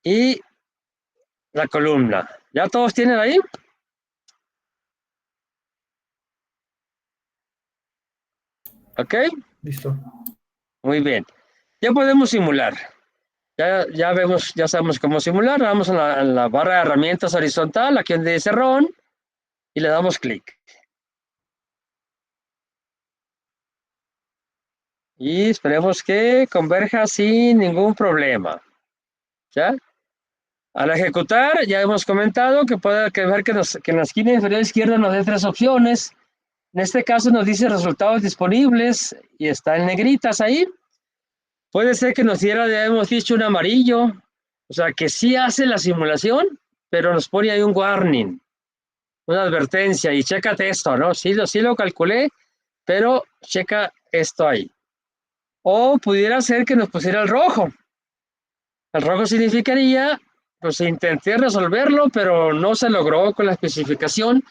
A: y la columna. ¿Ya todos tienen ahí? ¿Ok?
D: Listo.
A: Muy bien. Ya podemos simular. Ya vemos, ya sabemos cómo simular. Vamos a la barra de herramientas horizontal, aquí donde dice RON, y le damos clic. Y esperemos que converja sin ningún problema. ¿Ya? Al ejecutar, ya hemos comentado que puede ver que en la esquina inferior izquierda nos dé tres opciones. En este caso nos dice resultados disponibles y está en negritas ahí. Puede ser que nos diera, ya hemos dicho, un amarillo. O sea, que sí hace la simulación, pero nos pone ahí un warning, una advertencia y chécate esto, ¿no? Sí lo calculé, pero checa esto ahí. O pudiera ser que nos pusiera el rojo. El rojo significaría, pues intenté resolverlo, pero no se logró con la especificación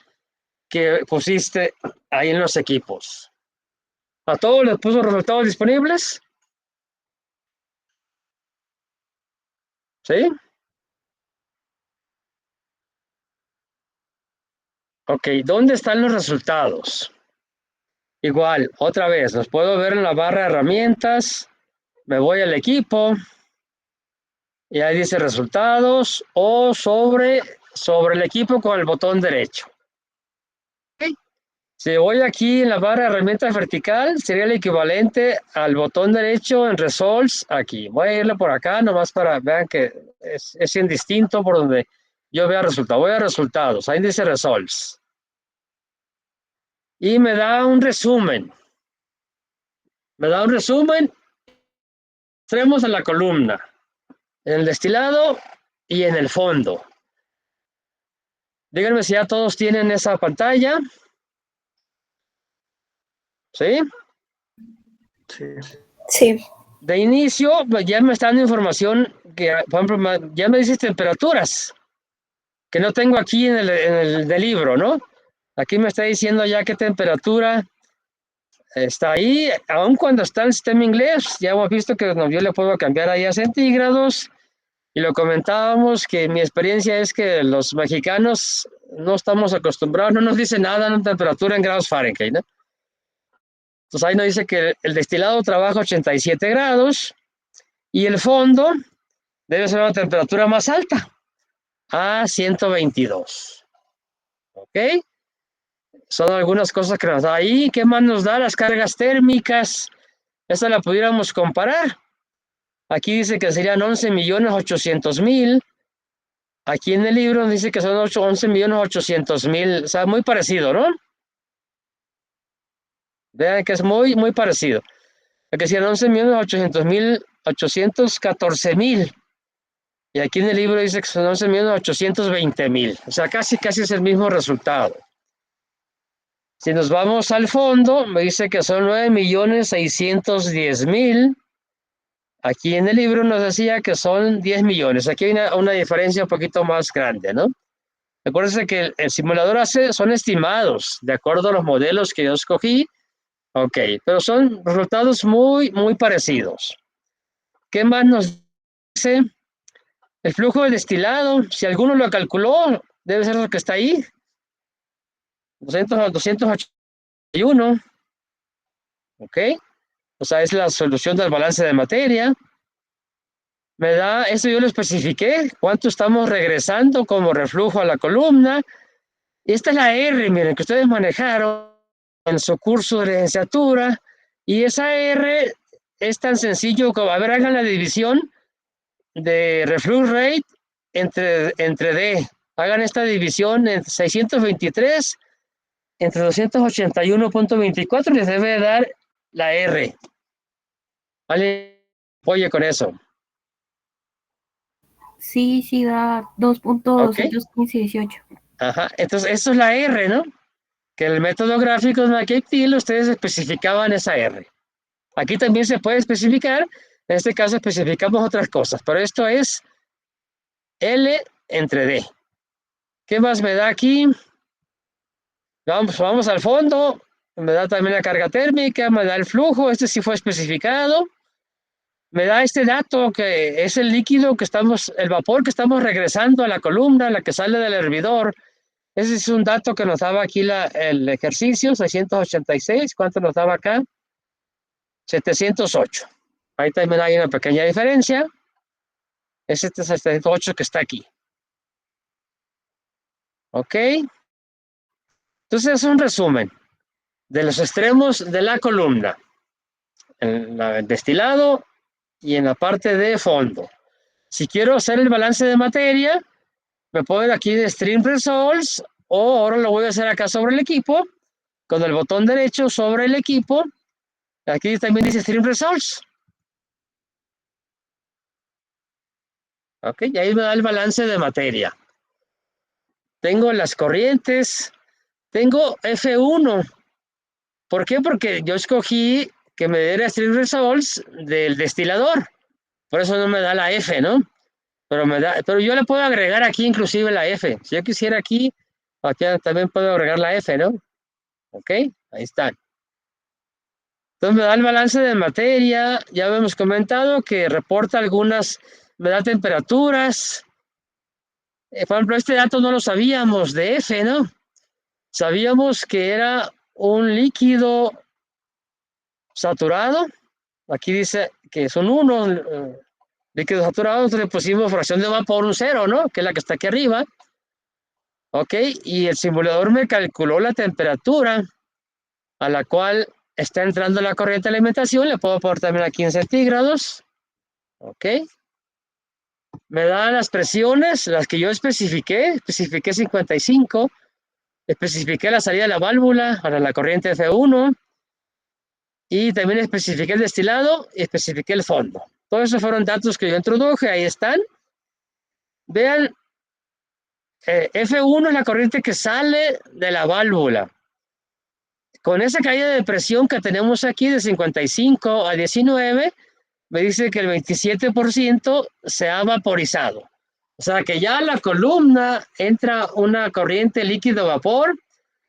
A: que pusiste ahí en los equipos. ¿A todos les puso resultados disponibles? ¿Sí? Ok, ¿dónde están los resultados? Igual, otra vez, los puedo ver en la barra de herramientas, me voy al equipo y ahí dice resultados o sobre el equipo con el botón derecho. Okay. Si voy aquí en la barra de herramientas vertical, sería el equivalente al botón derecho en Results aquí. Voy a irle por acá nomás para vean que es indistinto por donde yo vea resultados. Voy a resultados, ahí dice Results. Y me da un resumen. Me da un resumen, extremos en la columna, en el destilado y en el fondo. Díganme si ya todos tienen esa pantalla. ¿Sí?
D: Sí.
B: Sí.
A: De inicio, pues ya me está dando información que, por ejemplo, ya me dices temperaturas, que no tengo aquí en el del libro, ¿no? Aquí me está diciendo ya qué temperatura está ahí, aun cuando está el sistema inglés, ya hemos visto que yo le puedo cambiar ahí a centígrados, y lo comentábamos que mi experiencia es que los mexicanos no estamos acostumbrados, no nos dice nada en temperatura en grados Fahrenheit, ¿no? Entonces ahí nos dice que el destilado trabaja 87 grados y el fondo debe ser una temperatura más alta, a 122. ¿Ok? Son algunas cosas que nos da ahí. ¿Qué más nos da? Las cargas térmicas. Esta la pudiéramos comparar. Aquí dice que serían 11.800.000. Aquí en el libro dice que son 11.800.000. O sea, muy parecido, ¿no? Vean que es muy, muy parecido. Aquí decían 11.800.000, 814.000. Y aquí en el libro dice que son 11.820.000. O sea, casi es el mismo resultado. Si nos vamos al fondo, me dice que son 9.610.000. Aquí en el libro nos decía que son 10 millones. Aquí hay una diferencia un poquito más grande, ¿no? Acuérdense que el simulador son estimados de acuerdo a los modelos que yo escogí. Ok, pero son resultados muy, muy parecidos. ¿Qué más nos dice? El flujo de destilado, si alguno lo calculó, debe ser lo que está ahí. 281. ¿ok? O sea, es la solución del balance de materia. Me da, esto yo lo especifiqué, cuánto estamos regresando como reflujo a la columna. Y esta es la R, miren, que ustedes manejaron en su curso de licenciatura. Y esa R es tan sencillo como, a ver, hagan la división de reflux rate entre D. Hagan esta división en 623 entre 281.24 les debe dar la R. ¿Vale? Oye, con eso.
B: Sí, sí, da
A: Ok.
B: 2.21518.
A: Ajá. Entonces, eso es la R, ¿no? Que en el método gráfico de McKay-Thiele ustedes especificaban esa R. Aquí también se puede especificar. En este caso especificamos otras cosas. Pero esto es L entre D. ¿Qué más me da aquí? Vamos al fondo. Me da también la carga térmica, me da el flujo. Este sí fue especificado. Me da este dato que es el líquido que estamos, el vapor que estamos regresando a la columna, la que sale del hervidor. Ese es un dato que nos daba aquí el ejercicio, 686. ¿Cuánto nos daba acá? 708. Ahí también hay una pequeña diferencia. Es este 708 que está aquí. ¿Ok? Entonces es un resumen de los extremos de la columna. En el destilado y en la parte de fondo. Si quiero hacer el balance de materia, me puedo ir aquí de Stream Results o ahora lo voy a hacer acá sobre el equipo, con el botón derecho sobre el equipo. Aquí también dice Stream Results. Ok, y ahí me da el balance de materia. Tengo las corrientes, tengo F1. ¿Por qué? Porque yo escogí que me diera Stream Results del destilador. Por eso no me da la F, ¿no? Pero yo le puedo agregar aquí inclusive la F. Si yo quisiera aquí también puedo agregar la F, ¿no? Ok, ahí están. Entonces me da el balance de materia. Ya hemos comentado que reporta algunas, me da temperaturas. Por ejemplo, este dato no lo sabíamos de F, ¿no? Sabíamos que era un líquido saturado. Aquí dice que son unos líquidos saturados. Entonces le pusimos fracción de vapor un 0, ¿no? Que es la que está aquí arriba. Ok, y el simulador me calculó la temperatura a la cual está entrando la corriente de alimentación. Le puedo poner también aquí en centígrados. Ok, me da las presiones, las que yo especifiqué 55, especifiqué la salida de la válvula para la corriente F1 y también especifiqué el destilado y especifiqué el fondo. Todos esos fueron datos que yo introduje, ahí están. Vean, F1 es la corriente que sale de la válvula. Con esa caída de presión que tenemos aquí de 55 a 19, me dice que el 27% se ha vaporizado. O sea que ya la columna entra una corriente líquido-vapor.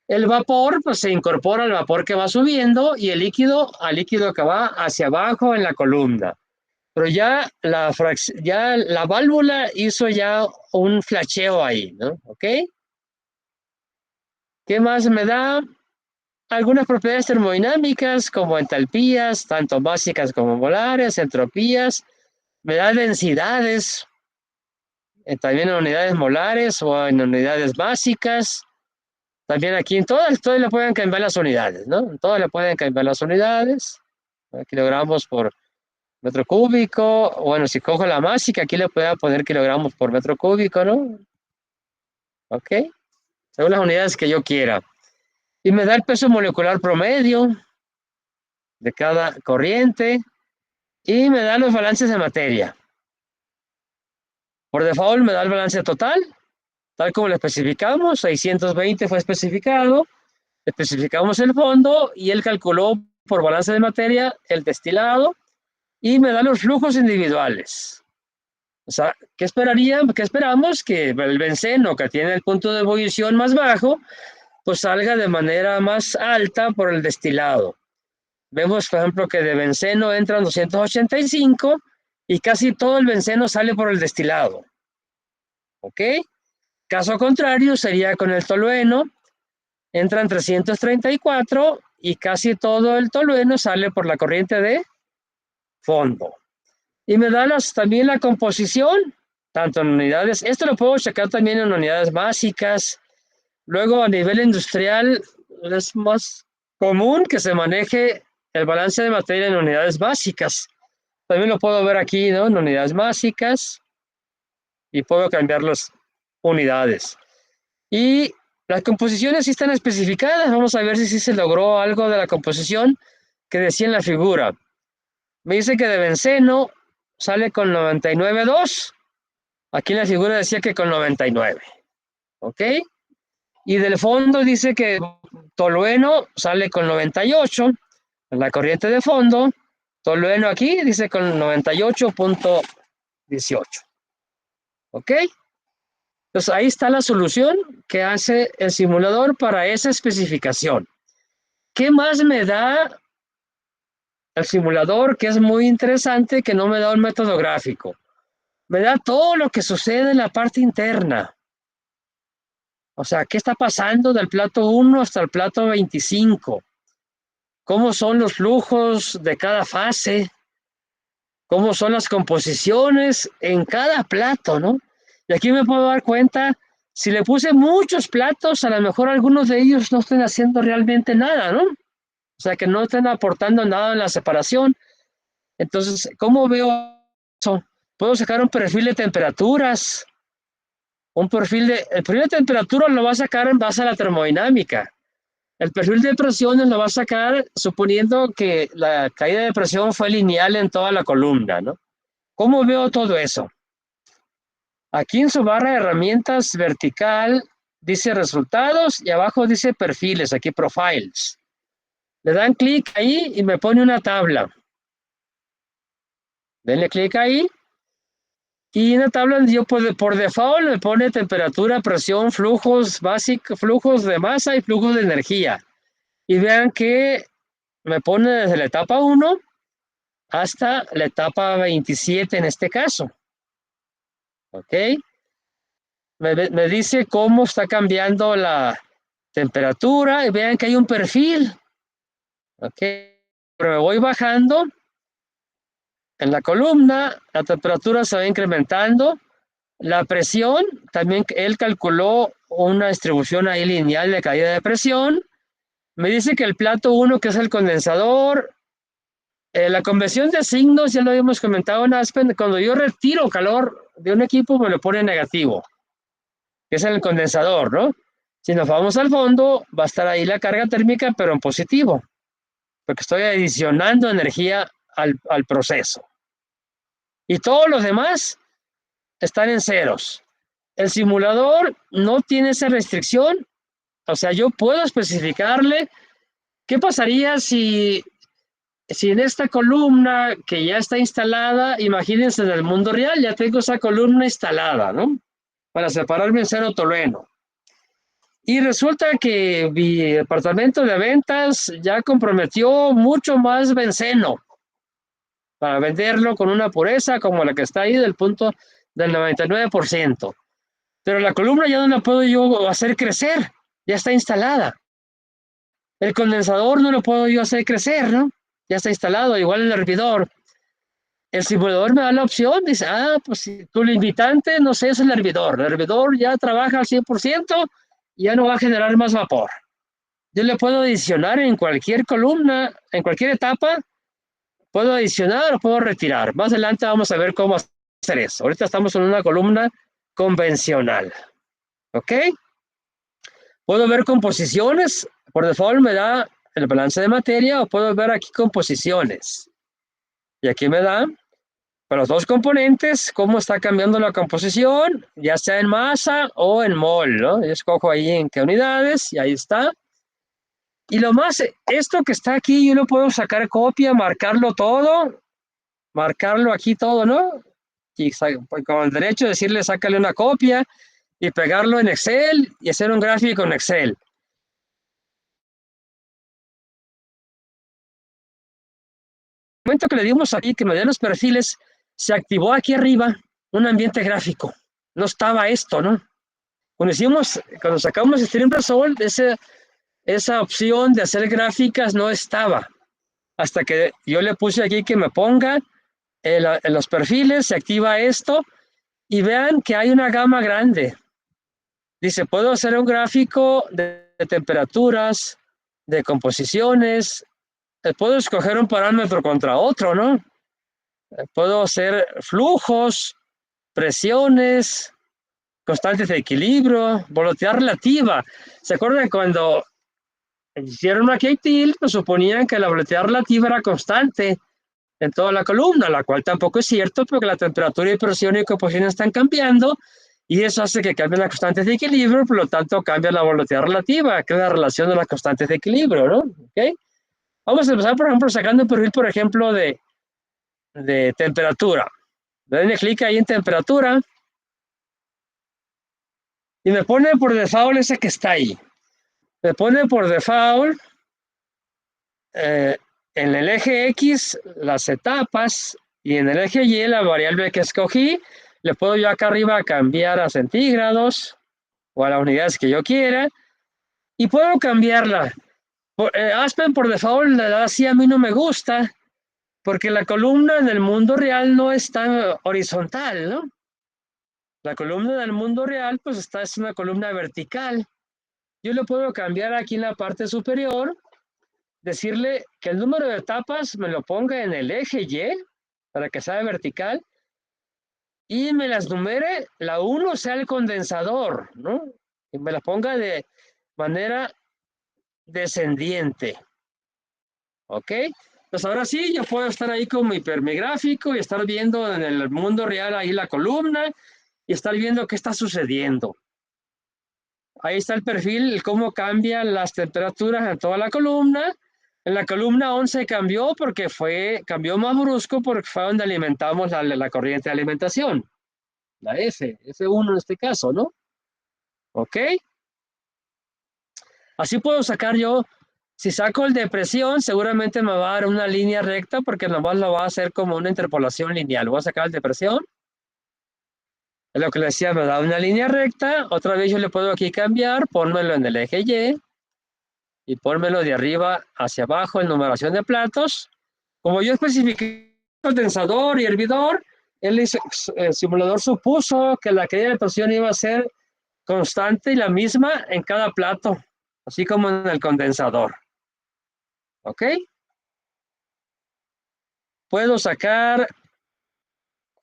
A: El vapor pues se incorpora al vapor que va subiendo y el líquido al líquido que va hacia abajo en la columna. Pero ya la válvula hizo ya un flasheo ahí, ¿no? ¿Ok? ¿Qué más me da? Algunas propiedades termodinámicas como entalpías, tanto básicas como molares, entropías, me da densidades, también en unidades molares o en unidades básicas. También aquí en todas le pueden cambiar las unidades, ¿no? En todas le pueden cambiar las unidades, kilogramos por metro cúbico. Bueno, si cojo la másica, aquí le puedo poner kilogramos por metro cúbico, ¿no? Ok, según las unidades que yo quiera. Y me da el peso molecular promedio de cada corriente y me da los balances de materia. Por default me da el balance total, tal como lo especificamos, 620 fue especificado, especificamos el fondo y él calculó por balance de materia el destilado y me da los flujos individuales. O sea, ¿qué esperamos? Que el benceno, que tiene el punto de ebullición más bajo, pues salga de manera más alta por el destilado. Vemos, por ejemplo, que de benceno entran 285 y casi todo el benceno sale por el destilado. ¿Ok? Caso contrario sería con el tolueno, entran 334 y casi todo el tolueno sale por la corriente de fondo. Y me da también la composición, tanto en unidades, esto lo puedo checar también en unidades básicas. Luego a nivel industrial es más común que se maneje el balance de materia en unidades básicas. También lo puedo ver aquí, ¿no? En unidades básicas y puedo cambiar las unidades. Y las composiciones sí están especificadas. Vamos a ver si sí se logró algo de la composición que decía en la figura. Me dice que de benceno sale con 99,2. Aquí en la figura decía que con 99. ¿Ok? Y del fondo dice que tolueno sale con 98. En la corriente de fondo, tolueno aquí dice con 98,18. ¿Ok? Entonces ahí está la solución que hace el simulador para esa especificación. ¿Qué más me da el simulador que es muy interesante que no me da un método gráfico? Me da todo lo que sucede en la parte interna. O sea, ¿qué está pasando del plato 1 hasta el plato 25? ¿Cómo son los flujos de cada fase? ¿Cómo son las composiciones en cada plato, no? Y aquí me puedo dar cuenta, si le puse muchos platos, a lo mejor algunos de ellos no estén haciendo realmente nada, ¿no? O sea, que no estén aportando nada en la separación. Entonces, ¿cómo veo eso? Puedo sacar un perfil de temperaturas, el perfil de temperatura lo va a sacar en base a la termodinámica. El perfil de presiones lo va a sacar suponiendo que la caída de presión fue lineal en toda la columna, ¿no? ¿Cómo veo todo eso? Aquí en su barra de herramientas vertical dice resultados y abajo dice perfiles, aquí profiles. Le dan clic ahí y me pone una tabla. Denle clic ahí y en la tabla yo por default me pone temperatura, presión, flujos básicos, flujos de masa y flujos de energía. Y vean que me pone desde la etapa 1 hasta la etapa 27 en este caso. ¿Ok? Me dice cómo está cambiando la temperatura y vean que hay un perfil. ¿Ok? Pero me voy bajando en la columna, la temperatura se va incrementando. La presión, también él calculó una distribución ahí lineal de caída de presión. Me dice que el plato 1, que es el condensador, la conversión de signos, ya lo habíamos comentado en Aspen, cuando yo retiro calor de un equipo me lo pone negativo, que es el condensador, ¿no? Si nos vamos al fondo, va a estar ahí la carga térmica, pero en positivo, porque estoy adicionando energía al proceso. Y todos los demás están en ceros. El simulador no tiene esa restricción, o sea, yo puedo especificarle qué pasaría si en esta columna que ya está instalada, imagínense en el mundo real, ya tengo esa columna instalada, ¿no? Para separar benceno tolueno. Y resulta que mi departamento de ventas ya comprometió mucho más benceno para venderlo con una pureza como la que está ahí del punto del 99%. Pero la columna ya no la puedo yo hacer crecer, ya está instalada. El condensador no lo puedo yo hacer crecer, ¿no? Ya está instalado, igual el hervidor. El simulador me da la opción, dice, pues si tu limitante, no sé, es el hervidor ya trabaja al 100% y ya no va a generar más vapor. Yo le puedo adicionar en cualquier columna, en cualquier etapa, puedo adicionar o puedo retirar. Más adelante vamos a ver cómo hacer eso. Ahorita estamos en una columna convencional. ¿Ok? Puedo ver composiciones, por default me da el balance de materia o puedo ver aquí composiciones. Y aquí me da para los dos componentes cómo está cambiando la composición, ya sea en masa o en mol, ¿no? Yo escojo ahí en qué unidades y ahí está. Y lo más, esto que está aquí, yo lo puedo sacar copia, marcarlo todo, marcarlo aquí todo, ¿no? Y con el derecho de decirle, sácale una copia y pegarlo en Excel y hacer un gráfico en Excel. El momento que le dimos aquí, que me dio los perfiles, se activó aquí arriba un ambiente gráfico. No estaba esto, ¿no? Cuando sacamos Stream Result, esa opción de hacer gráficas no estaba. Hasta que yo le puse aquí que me ponga en los perfiles, se activa esto y vean que hay una gama grande. Dice, puedo hacer un gráfico de temperaturas, de composiciones, puedo escoger un parámetro contra otro, ¿no? Puedo hacer flujos, presiones, constantes de equilibrio, velocidad relativa. ¿Se acuerdan cuando hicieron una K-Til? Pues suponían que la velocidad relativa era constante en toda la columna, la cual tampoco es cierto porque la temperatura y presión y composición están cambiando y eso hace que cambien las constantes de equilibrio, por lo tanto cambia la velocidad relativa, que es la relación de las constantes de equilibrio, ¿no? ¿Okay? Vamos a empezar, por ejemplo, sacando un perfil, por ejemplo, de temperatura. Denle clic ahí en temperatura y me pone por default ese que está ahí. Me pone por default en el eje X las etapas y en el eje Y la variable que escogí. Le puedo yo acá arriba cambiar a centígrados o a las unidades que yo quiera y puedo cambiarla. Aspen por default la da así, a mí no me gusta porque la columna en el mundo real no es tan horizontal, ¿no? La columna del mundo real pues es una columna vertical. Yo le puedo cambiar aquí en la parte superior, decirle que el número de etapas me lo ponga en el eje Y para que sea vertical y me las numere, la 1 sea el condensador, ¿no? Y me la ponga de manera descendiente. ¿Ok? Pues ahora sí, yo puedo estar ahí con mi hipermigráfico y estar viendo en el mundo real ahí la columna y estar viendo qué está sucediendo. Ahí está el perfil, cómo cambian las temperaturas en toda la columna. En la columna 11 cambió porque cambió más brusco porque fue donde alimentamos la corriente de alimentación. La F1 en este caso, ¿no? ¿Ok? Así puedo sacar yo, si saco el de presión, seguramente me va a dar una línea recta porque nomás lo va a hacer como una interpolación lineal. Voy a sacar el de presión. Es lo que le decía, me da una línea recta. Otra vez yo le puedo aquí cambiar, pónmelo en el eje y pónmelo de arriba hacia abajo en numeración de platos. Como yo especifiqué condensador y hervidor, el simulador supuso que la caída de presión iba a ser constante y la misma en cada plato, así como en el condensador. ¿Ok? Puedo sacar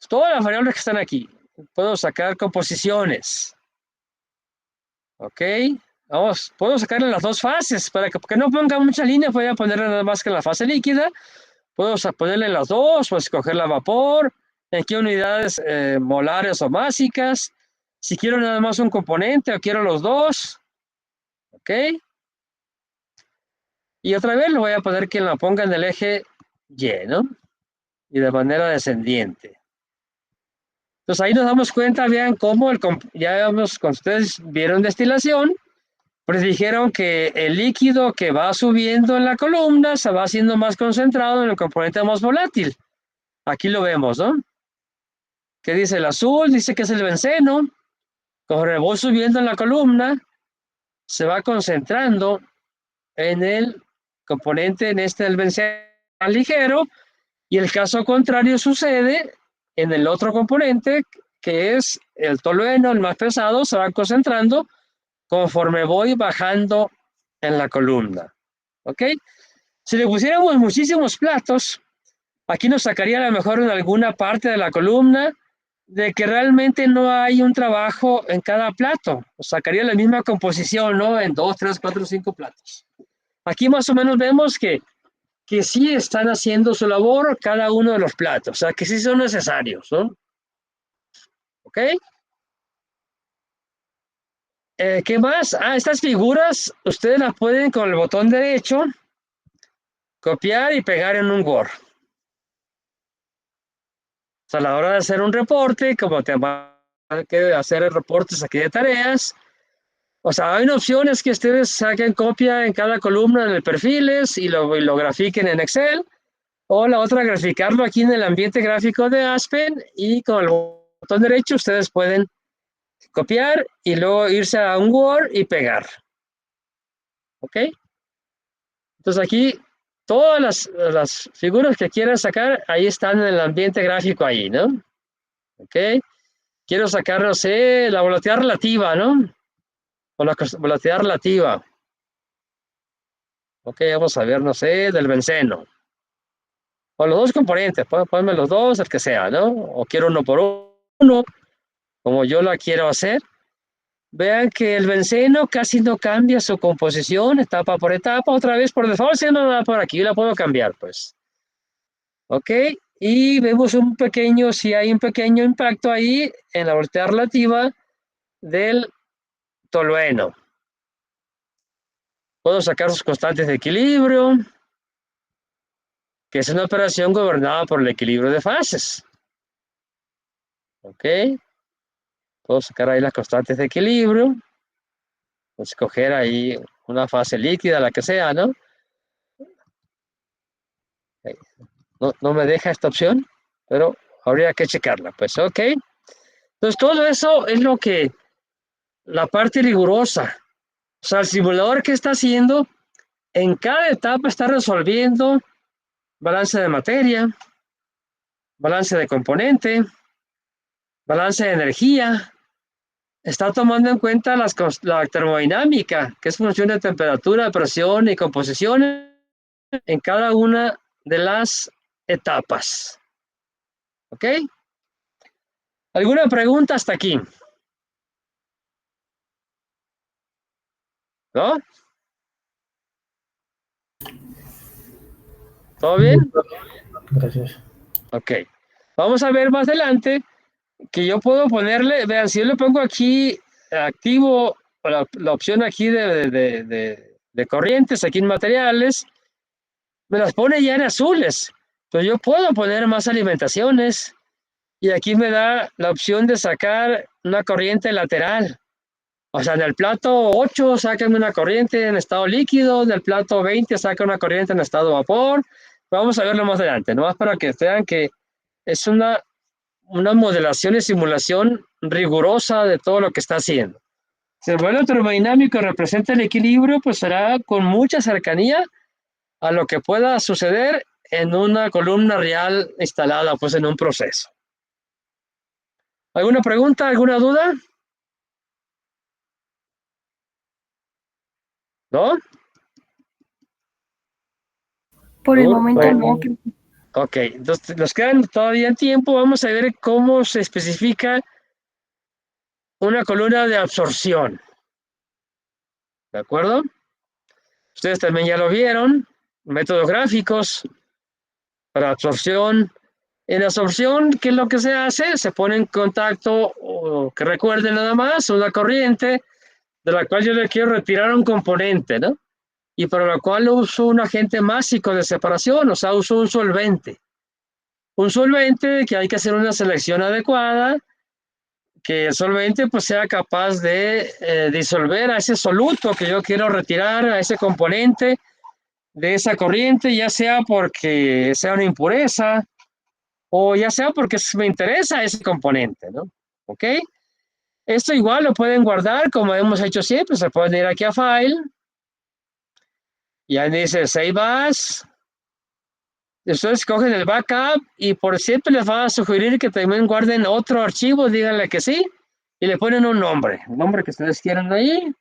A: todas las variables que están aquí. Puedo sacar composiciones. ¿Ok? Vamos, puedo sacar en las dos fases para que no ponga mucha línea, voy a ponerle nada más que en la fase líquida. Puedo ponerle las dos o escoger la vapor, en qué unidades molares o básicas. Si quiero nada más un componente o quiero los dos. ¿Ok? Y otra vez le voy a poner que la ponga en el eje Y, ¿no? Y de manera descendiente. Entonces ahí nos damos cuenta, vean cómo ya vemos, cuando ustedes vieron destilación, pues dijeron que el líquido que va subiendo en la columna se va haciendo más concentrado en el componente más volátil. Aquí lo vemos, ¿no? ¿Qué dice el azul? Dice que es el benceno. Conforme voy subiendo en la columna, se va concentrando en el componente, en este del benceno más ligero, y el caso contrario sucede en el otro componente, que es el tolueno, el más pesado, se va concentrando conforme voy bajando en la columna. ¿Ok? Si le pusiéramos muchísimos platos, aquí nos sacaría a lo mejor en alguna parte de la columna de que realmente no hay un trabajo en cada plato. Nos sacaría la misma composición, ¿no? En 2, 3, 4, 5 platos. Aquí más o menos vemos que sí están haciendo su labor cada uno de los platos, o sea, que sí son necesarios, ¿no? ¿Ok? ¿Qué más? Estas figuras ustedes las pueden con el botón derecho copiar y pegar en un Word. O sea, a la hora de hacer un reporte, como te van a hacer reportes aquí de tareas, o sea, hay una opción es que ustedes saquen copia en cada columna en el perfiles y lo grafiquen en Excel, o la otra, graficarlo aquí en el ambiente gráfico de Aspen y con el botón derecho ustedes pueden copiar y luego irse a un Word y pegar. ¿Ok? Entonces aquí todas las figuras que quieras sacar, ahí están en el ambiente gráfico ahí, ¿no? ¿Ok? Quiero sacar, no sé, la volatilidad relativa, ¿no? O la volatilidad relativa. Ok, vamos a ver, no sé, del benceno. O los dos componentes, ponme los dos, el que sea, ¿no? O quiero uno por uno, como yo la quiero hacer. Vean que el benceno casi no cambia su composición, etapa por etapa, otra vez por default, si no nada por aquí, yo la puedo cambiar, pues. Ok, y vemos un pequeño, si hay un pequeño impacto ahí en la volatilidad relativa del tolueno. Puedo sacar sus constantes de equilibrio, que es una operación gobernada por el equilibrio de fases. Ok, puedo sacar ahí las constantes de equilibrio, escoger ahí una fase líquida, la que sea, ¿no? No me deja esta opción, pero habría que checarla, pues, ok. Entonces, todo eso es lo que, la parte rigurosa. O sea, el simulador que está haciendo, en cada etapa está resolviendo balance de materia, balance de componente, balance de energía, está tomando en cuenta la termodinámica, que es función de temperatura, presión y composición en cada una de las etapas. ¿Ok? ¿Alguna pregunta hasta aquí? ¿No? ¿Todo bien?
C: Gracias.
A: Ok. Vamos a ver más adelante que yo puedo ponerle, vean, si yo le pongo aquí activo la opción aquí de corrientes, aquí en materiales, me las pone ya en azules. Pero yo puedo poner más alimentaciones y aquí me da la opción de sacar una corriente lateral. O sea, en el plato 8 sácame una corriente en estado líquido, en el plato 20 saca una corriente en estado vapor. Vamos a verlo más adelante, nomás para que vean que es una modelación y simulación rigurosa de todo lo que está haciendo. Si el modelo termodinámico representa el equilibrio, pues será con mucha cercanía a lo que pueda suceder en una columna real instalada pues en un proceso. ¿Alguna pregunta, alguna duda? ¿No?
B: Por el
A: ¿Seguro?
B: momento no.
A: Ok, entonces nos quedan todavía en tiempo. Vamos a ver cómo se especifica una columna de absorción. ¿De acuerdo? Ustedes también ya lo vieron. Métodos gráficos para absorción. En absorción, ¿qué es lo que se hace? Se pone en contacto, o que recuerden nada más, una corriente de la cual yo le quiero retirar un componente, ¿no? Y para lo cual uso un agente másico de separación, o sea, uso un solvente. Un solvente que hay que hacer una selección adecuada, que el solvente pues sea capaz de disolver a ese soluto que yo quiero retirar, a ese componente de esa corriente, ya sea porque sea una impureza o ya sea porque me interesa ese componente, ¿no? ¿Ok? Esto igual lo pueden guardar como hemos hecho siempre, se pueden ir aquí a File, y ahí dice Save As, ustedes cogen el backup y por siempre les va a sugerir que también guarden otro archivo, díganle que sí, y le ponen un nombre que ustedes quieran ahí.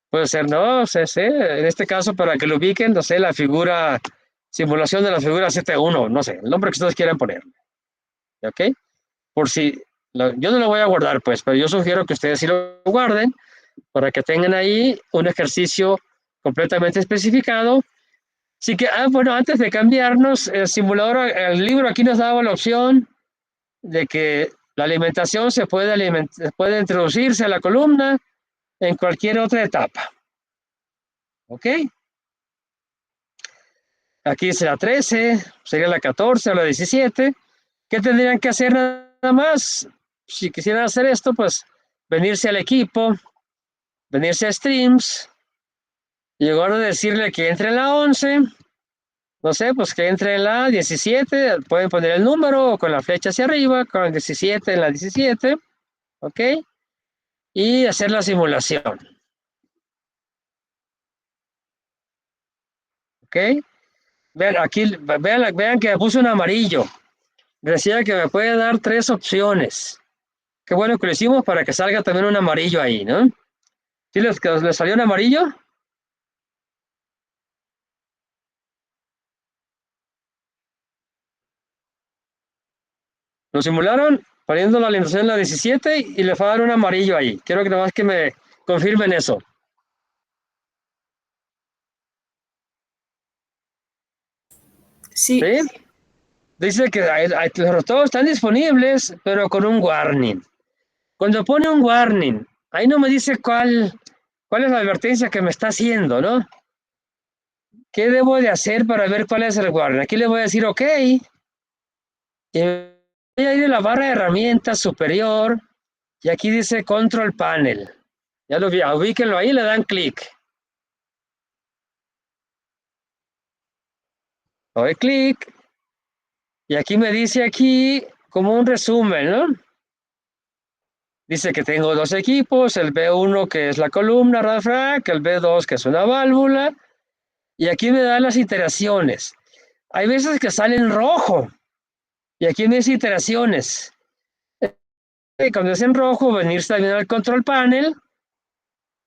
A: Puede ser, no sé, en este caso para que lo ubiquen, no sé, la figura, simulación de la figura 7.1, no sé, el nombre que ustedes quieran poner. ¿Ok? Por si, yo no lo voy a guardar, pues, pero yo sugiero que ustedes sí lo guarden para que tengan ahí un ejercicio completamente especificado. Así que, bueno, antes de cambiarnos, el simulador, el libro aquí nos daba la opción de que la alimentación puede introducirse a la columna en cualquier otra etapa. ¿Ok? Aquí dice la 13, sería la 14 o la 17. ¿Qué tendrían que hacer nada más? Si quisieran hacer esto, pues venirse al equipo, venirse a Streams, y luego de decirle que entre en la 11, no sé, pues que entre en la 17, pueden poner el número con la flecha hacia arriba, con el 17 en la 17, ¿ok? Y hacer la simulación. ¿ok? Vean, aquí, vean que me puse un amarillo. Decía que me puede dar 3 opciones. Qué bueno que lo hicimos para que salga también un amarillo ahí, ¿no? ¿Sí les salió un amarillo? Lo simularon poniendo la orientación en la 17 y le va a dar un amarillo ahí. Quiero que nada más que me confirmen eso.
D: Sí,
A: ¿Sí? Dice que los resultados están disponibles, pero con un warning. Cuando pone un warning, ahí no me dice cuál es la advertencia que me está haciendo, ¿no? ¿Qué debo de hacer para ver cuál es el warning? Aquí le voy a decir OK. Y voy a ir a la barra de herramientas superior y aquí dice Control Panel. Ya lo vi, ubíquenlo ahí, le dan clic. Doy clic y aquí me dice aquí como un resumen, ¿no? Dice que tengo 2 equipos, el B1 que es la columna RadFrac, el B2 que es una válvula, y aquí me da las iteraciones. Hay veces que sale en rojo, y aquí me dice iteraciones. Y cuando es en rojo, venir también al control panel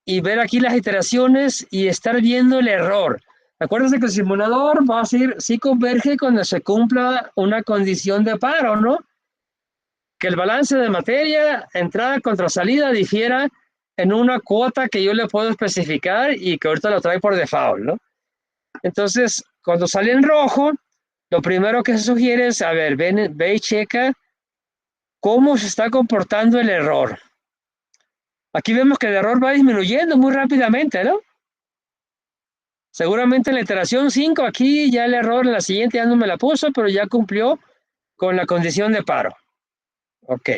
A: y ver aquí las iteraciones y estar viendo el error. Acuérdense que el simulador va a decir si converge cuando se cumpla una condición de paro, ¿no? Que el balance de materia, entrada contra salida, difiera en una cuota que yo le puedo especificar y que ahorita lo trae por default, ¿no? Entonces, cuando sale en rojo, lo primero que se sugiere es, a ver, ve y checa cómo se está comportando el error. Aquí vemos que el error va disminuyendo muy rápidamente, ¿no? Seguramente en la iteración 5, aquí ya el error en la siguiente ya no me la puso, pero ya cumplió con la condición de paro. Ok.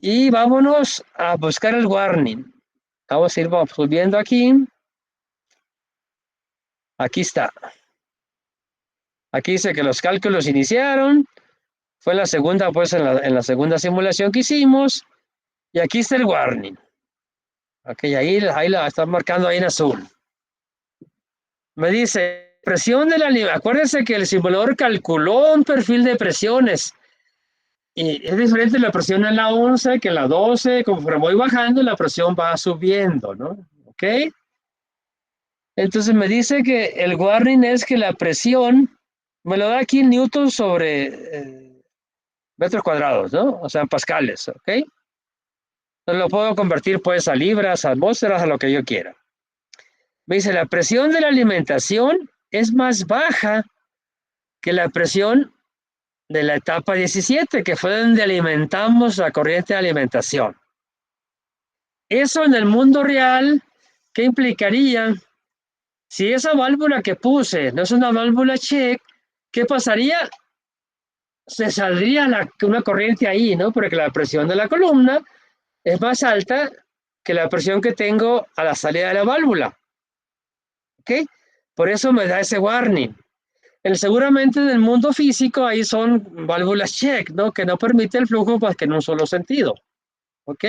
A: Y vámonos a buscar el warning. Vamos a ir subiendo aquí. Aquí está. Aquí dice que los cálculos iniciaron. Fue la segunda, pues en la segunda simulación que hicimos. Y aquí está el warning. Ok, ahí la están marcando ahí en azul. Me dice, presión de la... Acuérdense que el simulador calculó un perfil de presiones. Y es diferente la presión en la 11 que en la 12. Conforme voy bajando, la presión va subiendo, ¿no? Ok. Entonces me dice que el warning es que la presión me lo da aquí en newton sobre metros cuadrados, ¿no? O sea, en pascales, ¿ok? Entonces lo puedo convertir pues a libras, a atmósferas, a lo que yo quiera. Me dice, la presión de la alimentación es más baja que la presión de la etapa 17, que fue donde alimentamos la corriente de alimentación. Eso en el mundo real, ¿qué implicaría? Si esa válvula que puse no es una válvula check, ¿qué pasaría? Se saldría una corriente ahí, ¿no? Porque la presión de la columna es más alta que la presión que tengo a la salida de la válvula. ¿Ok? Por eso me da ese warning. Seguramente en el mundo físico ahí son válvulas check, ¿no? Que no permite el flujo más que en un solo sentido. ¿Ok?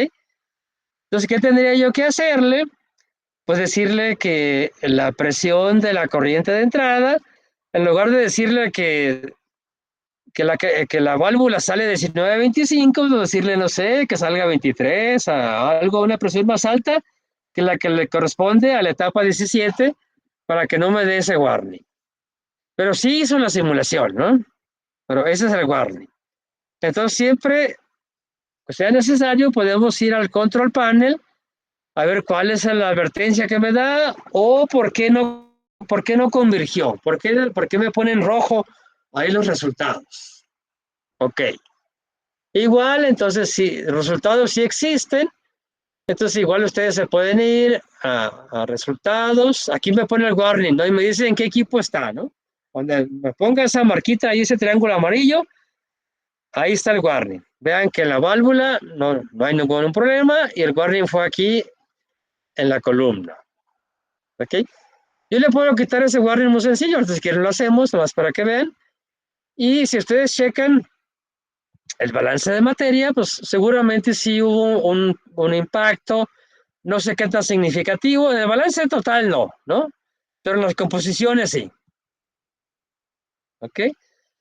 A: Entonces, ¿qué tendría yo que hacerle? Pues decirle que la presión de la corriente de entrada, en lugar de decirle que la válvula sale de 19 a 25, pues decirle, no sé, que salga a 23, a algo, una presión más alta que la que le corresponde a la etapa 17 para que no me dé ese warning. Pero sí hizo la simulación, ¿no? Pero ese es el warning. Entonces siempre que sea necesario podemos ir al control panel a ver cuál es la advertencia que me da o por qué no convirtió, por qué me pone en rojo ahí los resultados. Ok. Igual, entonces, si los resultados sí existen, entonces igual ustedes se pueden ir a resultados. Aquí me pone el warning, ¿no? Y me dice en qué equipo está, ¿no? Donde me ponga esa marquita ahí, ese triángulo amarillo, ahí está el warning. Vean que en la válvula no hay ningún problema y el warning fue aquí en la columna. ¿Ok? Yo le puedo quitar ese warning muy sencillo, si quieren lo hacemos, nomás para que vean. Y si ustedes checan el balance de materia, pues seguramente sí hubo un impacto, no sé qué tan significativo. En el balance total no, ¿no? pero en las composiciones sí. ¿Ok?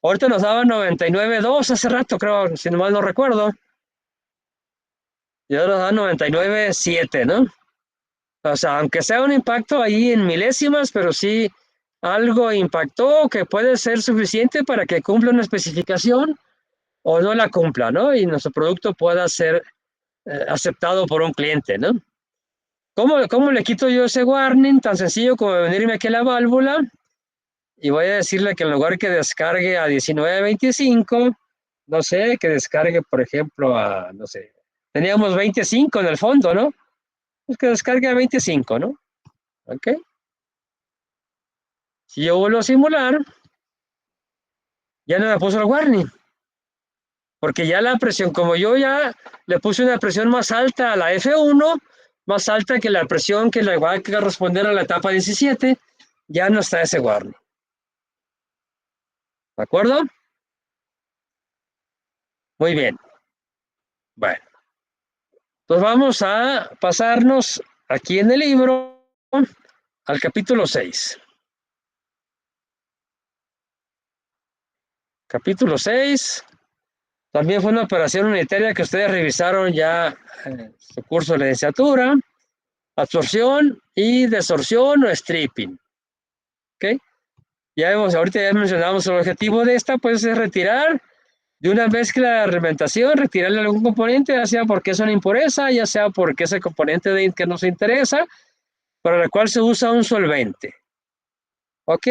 A: Ahorita nos daban 99.2 hace rato, creo, si mal no recuerdo. Y ahora nos dan 99.7, ¿no? O sea, aunque sea un impacto ahí en milésimas, pero sí algo impactó que puede ser suficiente para que cumpla una especificación o no la cumpla, ¿no? Y nuestro producto pueda ser aceptado por un cliente, ¿no? ¿Cómo le quito yo ese warning? Tan sencillo como venirme aquí a la válvula y voy a decirle que en lugar que descargue a 19.25, no sé, que descargue, por ejemplo, a, no sé, teníamos 25 en el fondo, ¿no? Pues que descargue a 25, ¿no? ¿Ok? Si yo vuelvo a simular, ya no me puso el warning, porque ya la presión, como yo ya le puse una presión más alta a la F1, más alta que la presión que le va a corresponder a la etapa 17, ya no está ese warning. ¿De acuerdo? Muy bien. Bueno, pues vamos a pasarnos aquí en el libro al capítulo 6. Capítulo 6. También fue una operación unitaria que ustedes revisaron ya en su curso de licenciatura. Absorción y desorción o stripping. ¿Ok? Ahorita ya mencionamos el objetivo de esta, pues es retirar de una mezcla de fermentación, retirarle algún componente, ya sea porque es una impureza, ya sea porque es el componente que nos interesa, para el cual se usa un solvente. ¿Ok?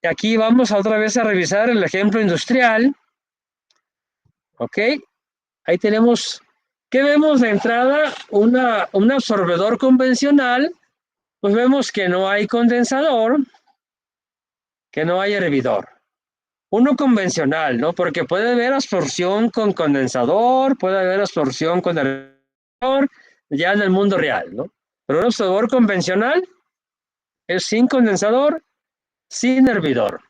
A: Aquí vamos otra vez a revisar el ejemplo industrial. ¿Ok? Ahí tenemos, ¿qué vemos de entrada? Un absorbedor convencional, pues vemos que no hay condensador, que no hay hervidor. Uno convencional, ¿no? Porque puede haber absorción con condensador, puede haber absorción con hervidor, ya en el mundo real, ¿no? Pero un absorbedor convencional es sin condensador, sin hervidor.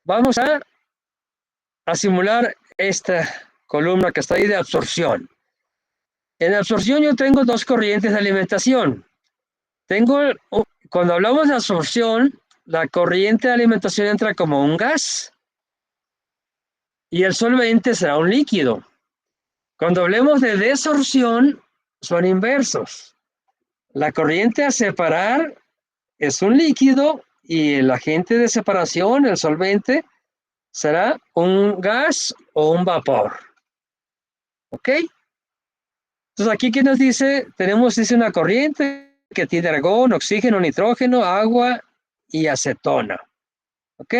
A: Vamos a simular esta columna que está ahí de absorción. En absorción yo tengo dos corrientes de alimentación. Cuando hablamos de absorción, la corriente de alimentación entra como un gas y el solvente será un líquido. Cuando hablemos de desorción, son inversos. La corriente a separar es un líquido y el agente de separación, el solvente, será un gas o un vapor. ¿Ok? Entonces aquí, ¿qué nos dice? Dice una corriente que tiene argón, oxígeno, nitrógeno, agua y acetona. ¿Ok?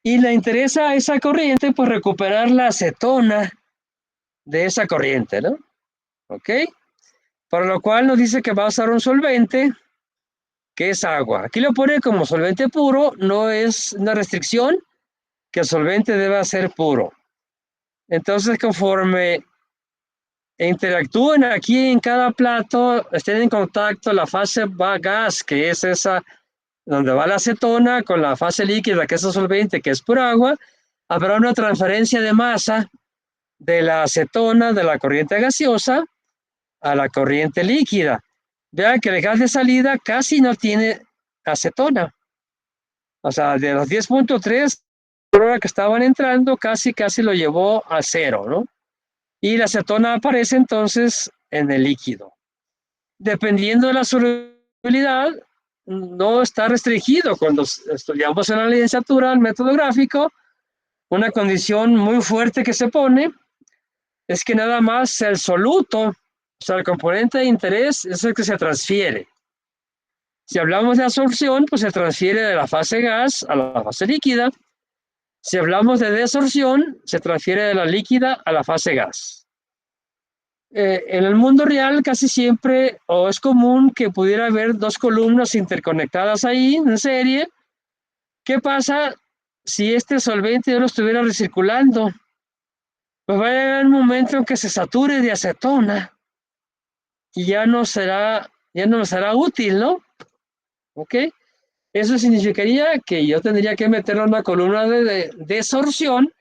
A: Y le interesa a esa corriente, pues recuperar la acetona de esa corriente, ¿no? ¿Ok? Para lo cual nos dice que va a usar un solvente que es agua. Aquí lo pone como solvente puro, no es una restricción que el solvente deba ser puro. Entonces, conforme interactúen aquí en cada plato, estén en contacto la fase gas, que es esa donde va la acetona, con la fase líquida, que es el solvente, que es pura agua, habrá una transferencia de masa de la acetona de la corriente gaseosa a la corriente líquida. Vean que el gas de salida casi no tiene acetona. O sea, de los 10.3 por hora que estaban entrando, casi lo llevó a cero, ¿no? Y la acetona aparece entonces en el líquido. Dependiendo de la solubilidad, no está restringido. Cuando estudiamos en la licenciatura el método gráfico, una condición muy fuerte que se pone es que nada más el soluto, o sea, el componente de interés, es el que se transfiere. Si hablamos de absorción, pues se transfiere de la fase gas a la fase líquida. Si hablamos de desorción, se transfiere de la líquida a la fase gas. En el mundo real casi siempre, o es común que pudiera haber dos columnas interconectadas ahí en serie. ¿Qué pasa si este solvente yo lo estuviera recirculando? Pues va a llegar un momento en que se sature de acetona y ya no nos será útil, ¿no? ¿Ok? Eso significaría que yo tendría que meterle una columna de desorción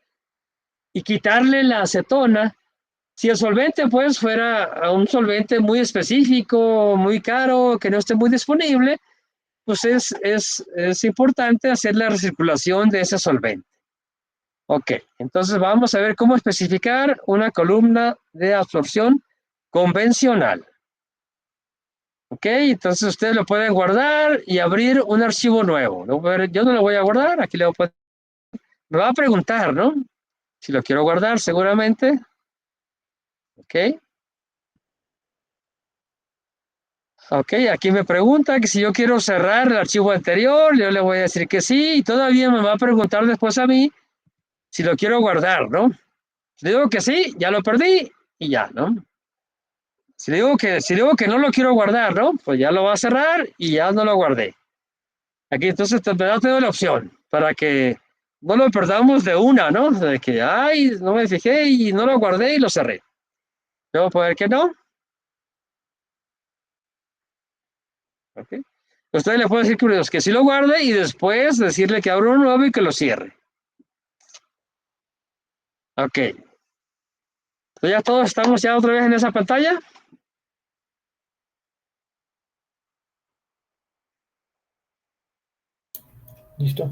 A: y quitarle la acetona. Si el solvente pues fuera un solvente muy específico, muy caro, que no esté muy disponible, pues es importante hacer la recirculación de ese solvente. Ok, entonces vamos a ver cómo especificar una columna de absorción convencional. Ok, entonces ustedes lo pueden guardar y abrir un archivo nuevo. Yo no lo voy a guardar, aquí le voy a poner. Me va a preguntar, ¿no? Si lo quiero guardar, seguramente. Ok. Ok, aquí me pregunta que si yo quiero cerrar el archivo anterior, yo le voy a decir que sí, y todavía me va a preguntar después a mí si lo quiero guardar, ¿no? Si le digo que sí, ya lo perdí y ya, ¿no? Si digo que no lo quiero guardar, ¿no? Pues ya lo va a cerrar y ya no lo guardé. Aquí entonces te doy la opción para que no lo perdamos de una, ¿no? De que, ay, no me fijé y no lo guardé y lo cerré. Le voy a poner que no. ¿Ok? Usted le puede decir que sí lo guarde y después decirle que abra uno nuevo y que lo cierre. Ok. Entonces ya todos estamos ya otra vez en esa pantalla.
D: Listo.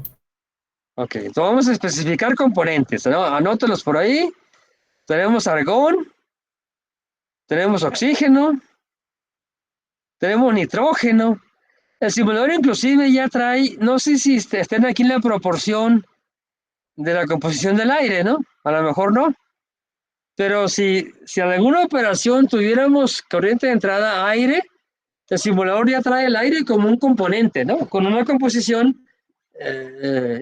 A: Ok. Entonces vamos a especificar componentes, ¿no? Anótelos por ahí. Tenemos argón, tenemos oxígeno, tenemos nitrógeno. El simulador inclusive ya trae, no sé si estén aquí en la proporción de la composición del aire, ¿no? A lo mejor no. Pero si en alguna operación tuviéramos corriente de entrada aire, el simulador ya trae el aire como un componente, ¿no? Con una composición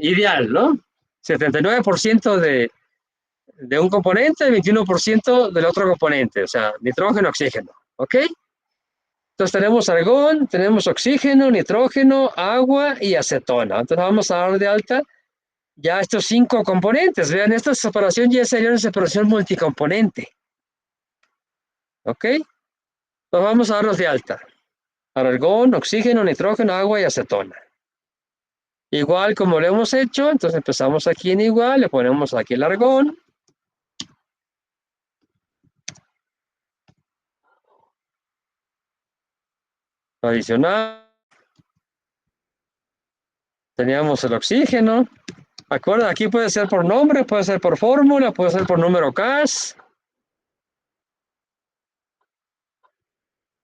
A: ideal, ¿no? 79% de un componente, 21% del otro componente, o sea, nitrógeno, oxígeno, ¿ok? Entonces tenemos argón, tenemos oxígeno, nitrógeno, agua y acetona. Entonces vamos a dar de alta ya estos 5 componentes. Vean, esta separación ya sería una separación multicomponente, ¿ok? Entonces vamos a darlos de alta. Argón, oxígeno, nitrógeno, agua y acetona. Igual como lo hemos hecho, entonces empezamos aquí en igual, le ponemos aquí el argón. Adicional, teníamos el oxígeno. Acuerda, aquí puede ser por nombre, puede ser por fórmula, puede ser por número CAS.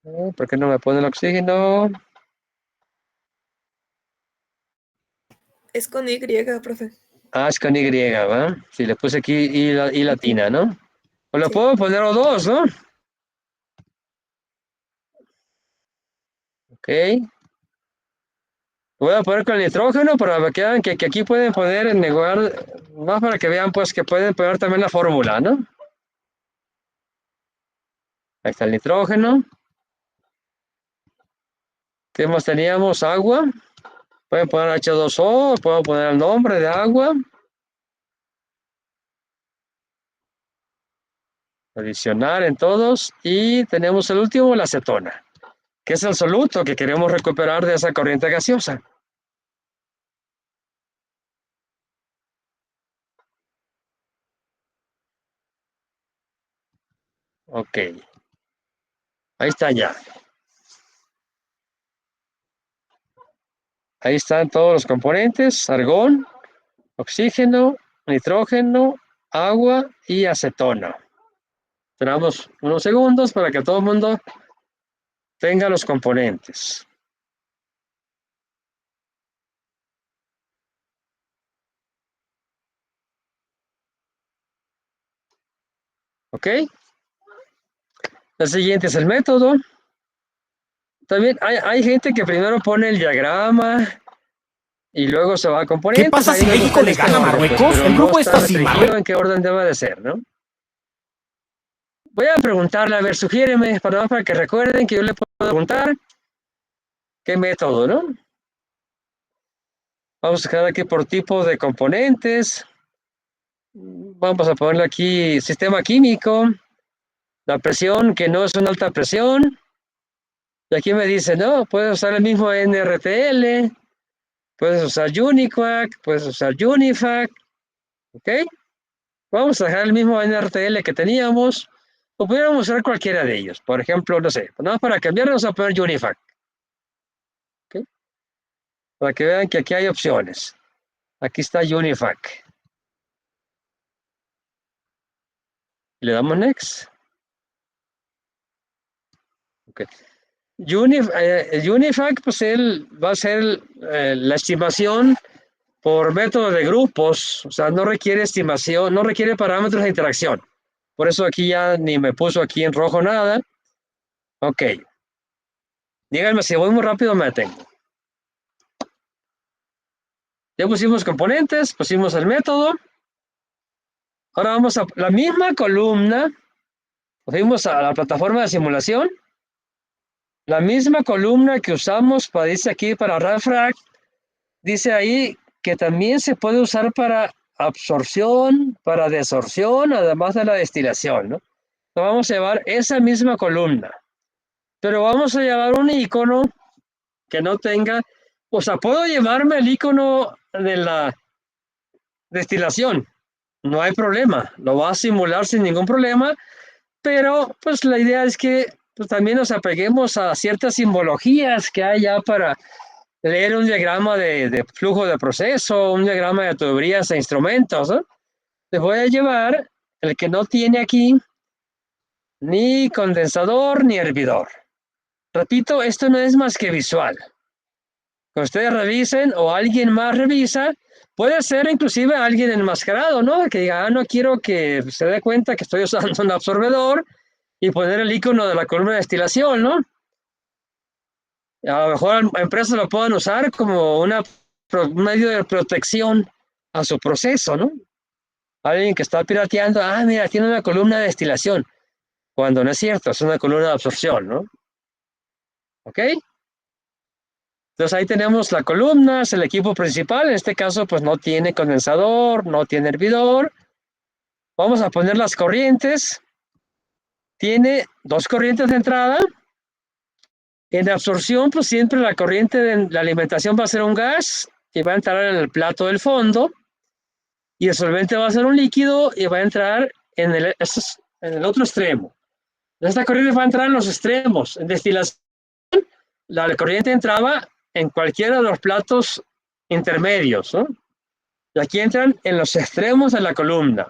A: ¿Por qué no me pone el oxígeno?
E: Es con Y, profe.
A: Ah, es con Y, ¿va? Sí, le puse aquí y latina, ¿no? O lo
E: Sí.
A: puedo poner O2, ¿no? Ok. Voy a poner con el nitrógeno para que vean que aquí pueden poner en lugar, más para que vean pues que pueden poner también la fórmula, ¿no? Ahí está el nitrógeno. ¿Qué más teníamos? Agua. Pueden poner H2O, puedo poner el nombre de agua. Adicionar en todos. Y tenemos el último, la acetona, que es el soluto que queremos recuperar de esa corriente gaseosa. Ok. Ahí está ya. Ahí están todos los componentes, argón, oxígeno, nitrógeno, agua y acetona. Esperamos unos segundos para que todo el mundo tenga los componentes. ¿Ok? El siguiente es el método. También hay gente que primero pone el diagrama y luego se va a componentes.
F: ¿Qué pasa
A: ahí
F: si
A: no
F: México
A: está en
F: le
A: este
F: gana a
A: orden, pues,
F: Marruecos?
A: pero
F: El
A: no
F: grupo
A: está
F: está así,
A: restringido en qué orden debe de ser, ¿no? Voy a preguntarle, a ver, sugiéreme, para que recuerden que yo le puedo preguntar qué método, ¿no? Vamos a quedar aquí por tipo de componentes. Vamos a ponerle aquí sistema químico, la presión que no es una alta presión. Y aquí me dice, no, puedes usar el mismo NRTL, puedes usar Uniquac, puedes usar Unifac, ¿ok? Vamos a dejar el mismo NRTL que teníamos, o pudiéramos usar cualquiera de ellos. Por ejemplo, no sé, nada más para cambiar, vamos a poner Unifac. ¿Ok? para que vean que aquí hay opciones. Aquí está Unifac. Le damos Next. Okay. Unifac, pues él va a ser la estimación por método de grupos, o sea, no requiere estimación, no requiere parámetros de interacción. Por eso aquí ya ni me puso aquí en rojo nada. Ok. Díganme si voy muy rápido me detengo. Ya pusimos componentes, pusimos el método. Ahora vamos a la misma columna. Fuimos a la plataforma de simulación. La misma columna que usamos para, dice aquí, para refract, dice ahí que también se puede usar para absorción, para desorción, además de la destilación, ¿no? Entonces vamos a llevar esa misma columna, pero vamos a llevar un icono que no tenga, o sea, puedo llevarme el icono de la destilación, no hay problema, lo va a simular sin ningún problema, pero pues la idea es que pues, también nos apeguemos a ciertas simbologías que hay ya para leer un diagrama de flujo de proceso, un diagrama de tuberías e instrumentos, ¿no? Les voy a llevar el que no tiene aquí ni condensador ni hervidor. Repito, esto no es más que visual. Que ustedes revisen o alguien más revisa, puede ser inclusive alguien enmascarado, ¿no? Que diga, no quiero que se dé cuenta que estoy usando un absorbedor y poner el icono de la columna de destilación, ¿no? A lo mejor empresas lo puedan usar como un medio de protección a su proceso, ¿no? Alguien que está pirateando, mira, tiene una columna de destilación, cuando no es cierto, es una columna de absorción, ¿no? ¿Ok? Entonces ahí tenemos la columna, es el equipo principal, en este caso pues no tiene condensador, no tiene hervidor. Vamos a poner las corrientes, tiene dos corrientes de entrada. En absorción pues siempre la corriente de la alimentación va a ser un gas y va a entrar en el plato del fondo y el solvente va a ser un líquido y va a entrar en el otro extremo. Esta corriente va a entrar en los extremos. En destilación la corriente entraba en cualquiera de los platos intermedios, ¿no? Y aquí entran en los extremos de la columna.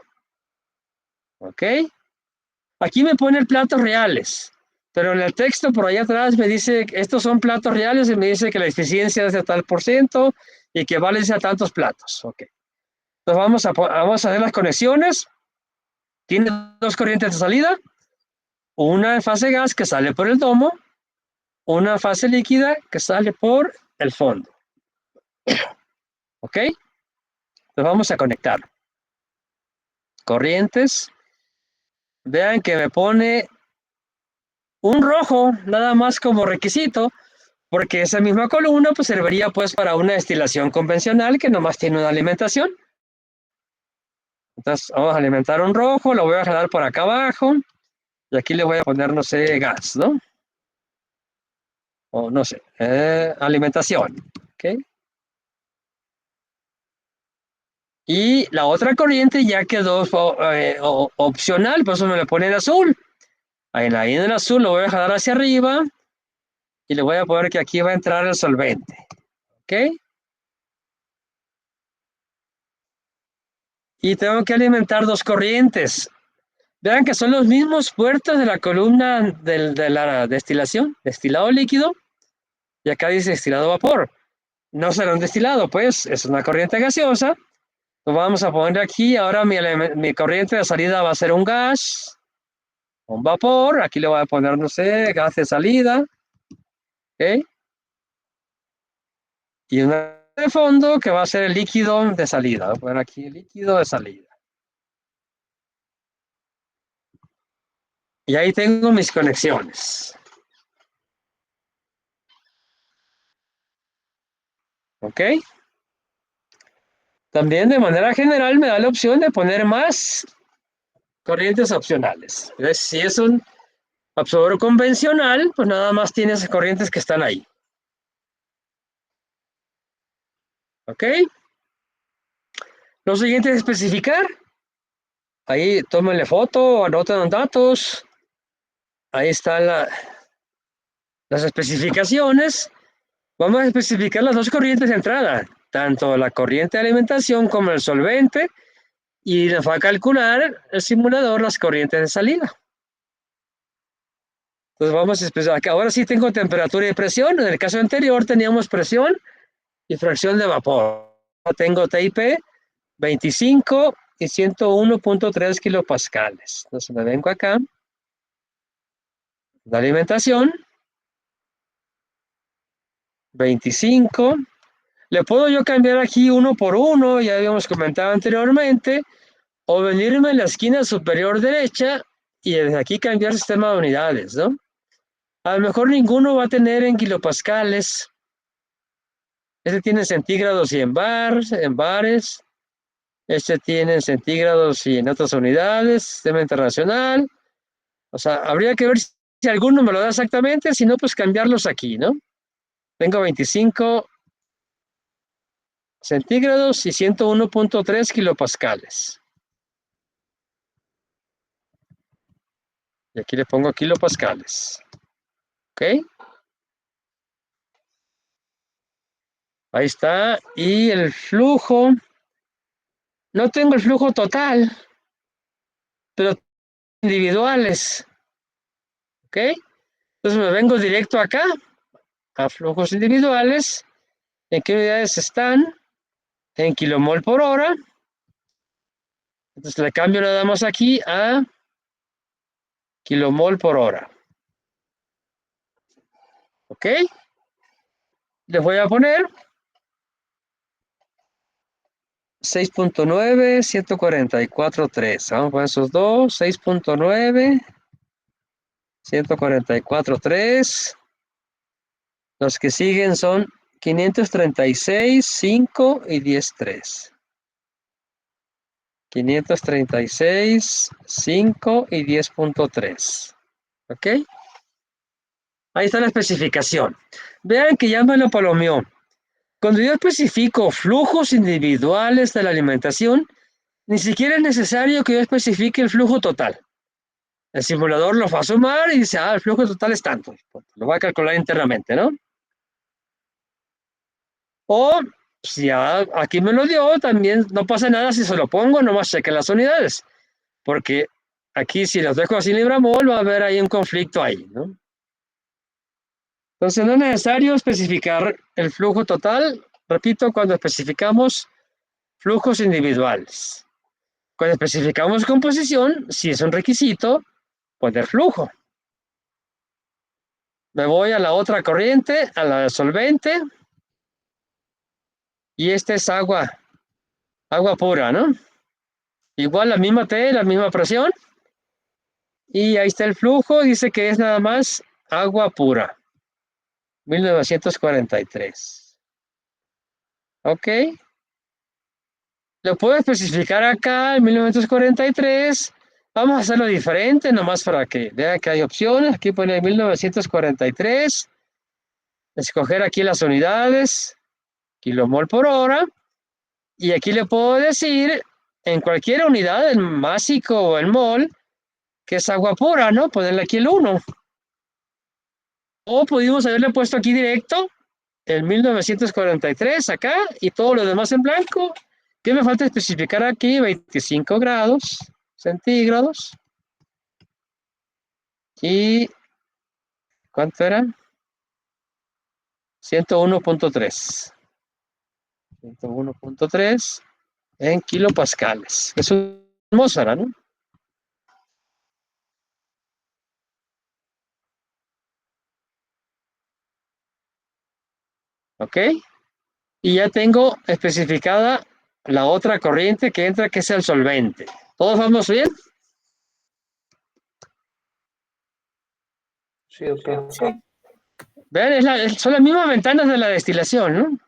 A: ¿Ok? Aquí me pone platos reales, pero en el texto por allá atrás me dice que estos son platos reales y me dice que la eficiencia es de tal por ciento y que vale a tantos platos. Ok. Entonces vamos a hacer las conexiones. Tiene dos corrientes de salida, una en fase gas que sale por el domo, una fase líquida que sale por el fondo. ¿Ok? Entonces vamos a conectar. Corrientes. Vean que me pone un rojo nada más como requisito, porque esa misma columna pues serviría pues para una destilación convencional que nomás tiene una alimentación. Entonces vamos a alimentar un rojo, lo voy a jalar por acá abajo y aquí le voy a poner, no sé, gas, ¿no? O no sé, alimentación. ¿Ok? Y la otra corriente ya quedó opcional, por eso me lo pone en azul. Ahí en el azul lo voy a jalar hacia arriba y le voy a poner que aquí va a entrar el solvente. ¿Ok? Y tengo que alimentar dos corrientes. Vean que son los mismos puertos de la columna de la destilación, destilado líquido, y acá dice destilado vapor. No será un destilado, pues, es una corriente gaseosa. Lo vamos a poner aquí, ahora mi corriente de salida va a ser un gas, un vapor, aquí le voy a poner, no sé, gas de salida, ¿ok? Y una de fondo que va a ser el líquido de salida. Voy a poner aquí líquido de salida. Y ahí tengo mis conexiones. ¿Ok? También de manera general me da la opción de poner más corrientes opcionales. Entonces, si es un absorbedor convencional, pues nada más tienes corrientes que están ahí. ¿Ok? Lo siguiente es especificar. Ahí tómenle foto, anoten datos. Ahí están las especificaciones. Vamos a especificar las dos corrientes de entrada, tanto la corriente de alimentación como el solvente, y nos va a calcular el simulador las corrientes de salida. Entonces vamos a especificar. Ahora sí tengo temperatura y presión. En el caso anterior teníamos presión y fracción de vapor. Tengo TIP 25 y 101.3 kilopascales. Entonces me vengo acá. La alimentación. 25. Le puedo yo cambiar aquí uno por uno, ya habíamos comentado anteriormente, o venirme en la esquina superior derecha y desde aquí cambiar sistema de unidades, ¿no? A lo mejor ninguno va a tener en kilopascales. Este tiene en centígrados y en bares. Este tiene en centígrados y en otras unidades, sistema internacional. O sea, habría que ver si alguno me lo da exactamente, si no, pues cambiarlos aquí, ¿no? Tengo 25 centígrados y 101.3 kilopascales. Y aquí le pongo kilopascales. ¿Ok? Ahí está. Y el flujo. No tengo el flujo total, pero individuales. ¿Ok? Entonces me vengo directo acá, a flujos individuales. ¿En qué unidades están? En kilomol por hora. Entonces le cambio nada más aquí a kilomol por hora. ¿Ok? Les voy a poner 6.9, 144.3. Vamos a poner esos dos. 6.9, 144.3. Los que siguen son 536, 5 y 10.3. 536, 5 y 10.3. ¿Ok? Ahí está la especificación. Vean que ya me lo palomeó. Cuando yo especifico flujos individuales de la alimentación, ni siquiera es necesario que yo especifique el flujo total. El simulador lo va a sumar y dice, el flujo total es tanto. Lo va a calcular internamente, ¿no? O si ya aquí me lo dio, también no pasa nada si se lo pongo, nomás cheque las unidades. Porque aquí si los dejo sin libramol va a haber ahí un conflicto ahí, ¿no? Entonces no es necesario especificar el flujo total, repito, cuando especificamos flujos individuales. Cuando especificamos composición, si es un requisito, poner flujo. Me voy a la otra corriente, a la solvente, y esta es agua pura, ¿no? Igual la misma T, la misma presión, y ahí está el flujo, dice que es nada más agua pura, 1943. Ok. Lo puedo especificar acá en 1943. Vamos a hacerlo diferente, nomás para que vean que hay opciones. Aquí pone 1943. Escoger aquí las unidades, kilomol por hora. Y aquí le puedo decir en cualquier unidad, el másico o el mol, que es agua pura, ¿no? Ponerle aquí el 1. O pudimos haberle puesto aquí directo el 1943 acá y todo lo demás en blanco. ¿Qué me falta especificar aquí? 25 grados centígrados. ¿Y cuánto era? 101.3. 101.3 en kilopascales. Es una atmósfera, ¿no? ¿Ok? Y ya tengo especificada la otra corriente que entra, que es el solvente. ¿Todos vamos bien?
C: Sí, ok.
E: Sí.
A: Vean, son las mismas ventanas de la destilación, ¿no?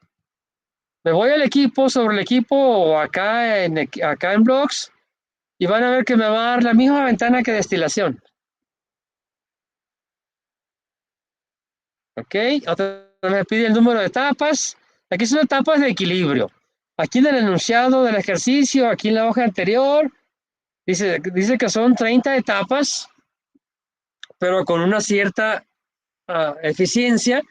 A: Me voy al equipo, sobre el equipo, o acá en blogs, y van a ver que me va a dar la misma ventana que destilación. ¿Ok? Otra vez me pide el número de etapas. Aquí son etapas de equilibrio. Aquí en el enunciado del ejercicio, aquí en la hoja anterior, dice que son 30 etapas, pero con una cierta eficiencia,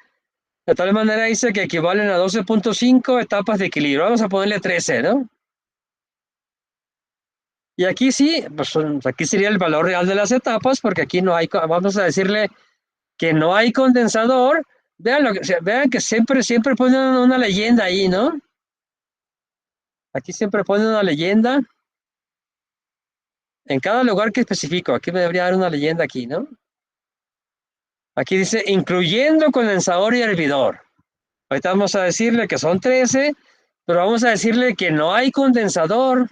A: De tal manera dice que equivalen a 12.5 etapas de equilibrio. Vamos a ponerle 13, ¿no? Y aquí sí, pues aquí sería el valor real de las etapas, porque aquí no hay, vamos a decirle que no hay condensador. Vean que siempre ponen una leyenda ahí, ¿no? Aquí siempre ponen una leyenda. En cada lugar que especifico, aquí me debería dar una leyenda aquí, ¿no? Aquí dice, incluyendo condensador y hervidor. Ahorita vamos a decirle que son 13, pero vamos a decirle que no hay condensador.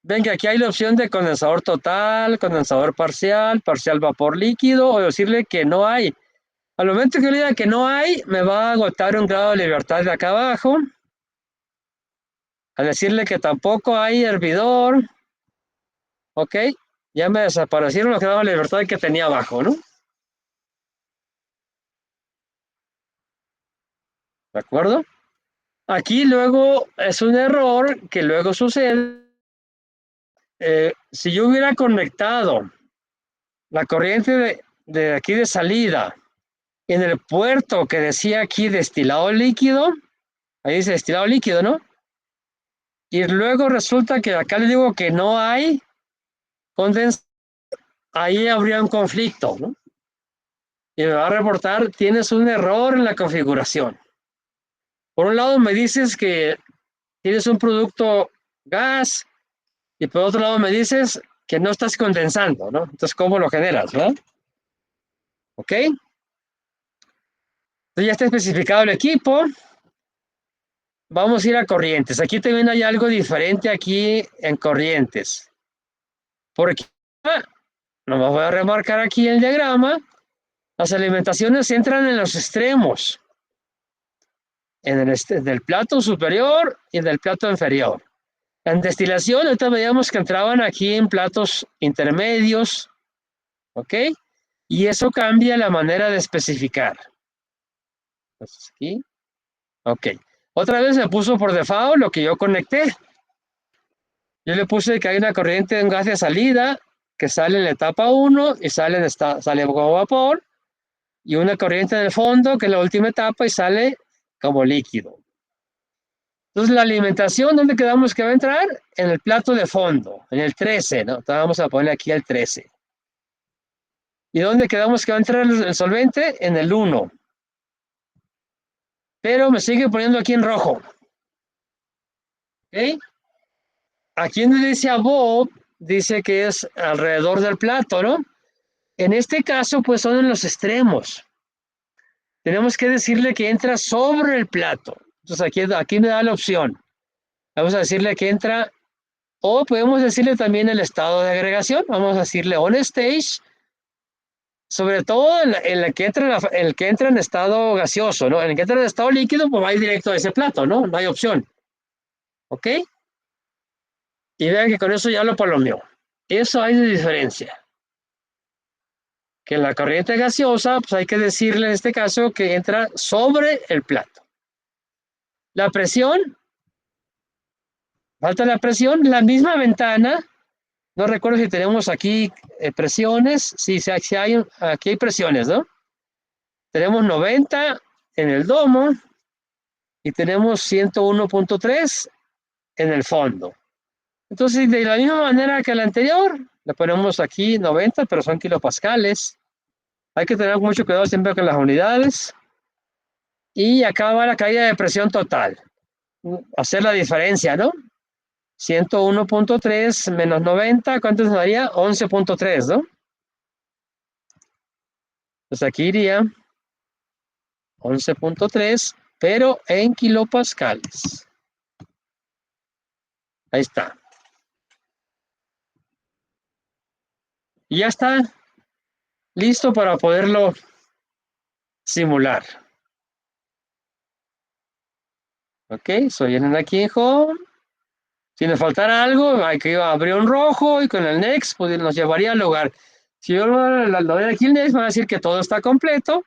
A: Ven que aquí hay la opción de condensador total, condensador parcial, parcial vapor líquido, o decirle que no hay. Al momento que le diga que no hay, me va a agotar un grado de libertad de acá abajo. Al decirle que tampoco hay hervidor, ok, ya me desaparecieron los grados de libertad que tenía abajo, ¿no? ¿De acuerdo? Aquí luego es un error que luego sucede. Si yo hubiera conectado la corriente de aquí de salida en el puerto que decía aquí destilado líquido, ahí dice destilado líquido, ¿no? Y luego resulta que acá le digo que no hay condensador, ahí habría un conflicto, ¿no? Y me va a reportar, tienes un error en la configuración. Por un lado me dices que tienes un producto gas y por otro lado me dices que no estás condensando, ¿no? Entonces, ¿cómo lo generas, verdad? ¿Ok? Entonces ya está especificado el equipo. Vamos a ir a corrientes. Aquí también hay algo diferente aquí en corrientes. Porque, no me voy a remarcar aquí el diagrama, las alimentaciones entran en los extremos, del plato superior y del plato inferior. En destilación, ahorita veíamos que entraban aquí en platos intermedios, ¿ok? Y eso cambia la manera de especificar. Entonces aquí, ok. Otra vez me puso por default lo que yo conecté. Yo le puse que hay una corriente de un gas de salida que sale en la etapa 1 y sale como vapor, y una corriente en el fondo que es la última etapa y sale como líquido. Entonces la alimentación, ¿dónde quedamos que va a entrar? En el plato de fondo, en el 13, ¿no? Entonces vamos a poner aquí el 13. ¿Y dónde quedamos que va a entrar el solvente? En el 1. Pero me sigue poniendo aquí en rojo. ¿Ok? Aquí en dice above, dice que es alrededor del plato, ¿no? En este caso, pues son en los extremos. Tenemos que decirle que entra sobre el plato. Entonces aquí me da la opción. Vamos a decirle que entra, o podemos decirle también el estado de agregación. Vamos a decirle on stage, sobre todo en la que entra el que entra en estado gaseoso, ¿no? En el que entra en estado líquido, pues va a ir directo a ese plato, ¿no? No hay opción. ¿Ok? Y vean que con eso ya lo palomeó. Eso hay de diferencia. Que en la corriente gaseosa, pues hay que decirle en este caso que entra sobre el plato. La presión, falta la presión, la misma ventana. No recuerdo si tenemos aquí presiones. Sí, aquí hay presiones, ¿no? Tenemos 90 en el domo y tenemos 101.3 en el fondo. Entonces, de la misma manera que la anterior, le ponemos aquí 90, pero son kilopascales. Hay que tener mucho cuidado siempre con las unidades. Y acá va la caída de presión total. Hacer la diferencia, ¿no? 101.3 menos 90, ¿cuánto nos daría? 11.3, ¿no? Pues aquí iría 11.3, pero en kilopascales. Ahí está. Y ya está listo para poderlo simular. Ok, vienen aquí en Home. Si nos faltara algo, hay que abrir un rojo y con el Next pues, nos llevaría al lugar. Si yo lo doy aquí el Next, me va a decir que todo está completo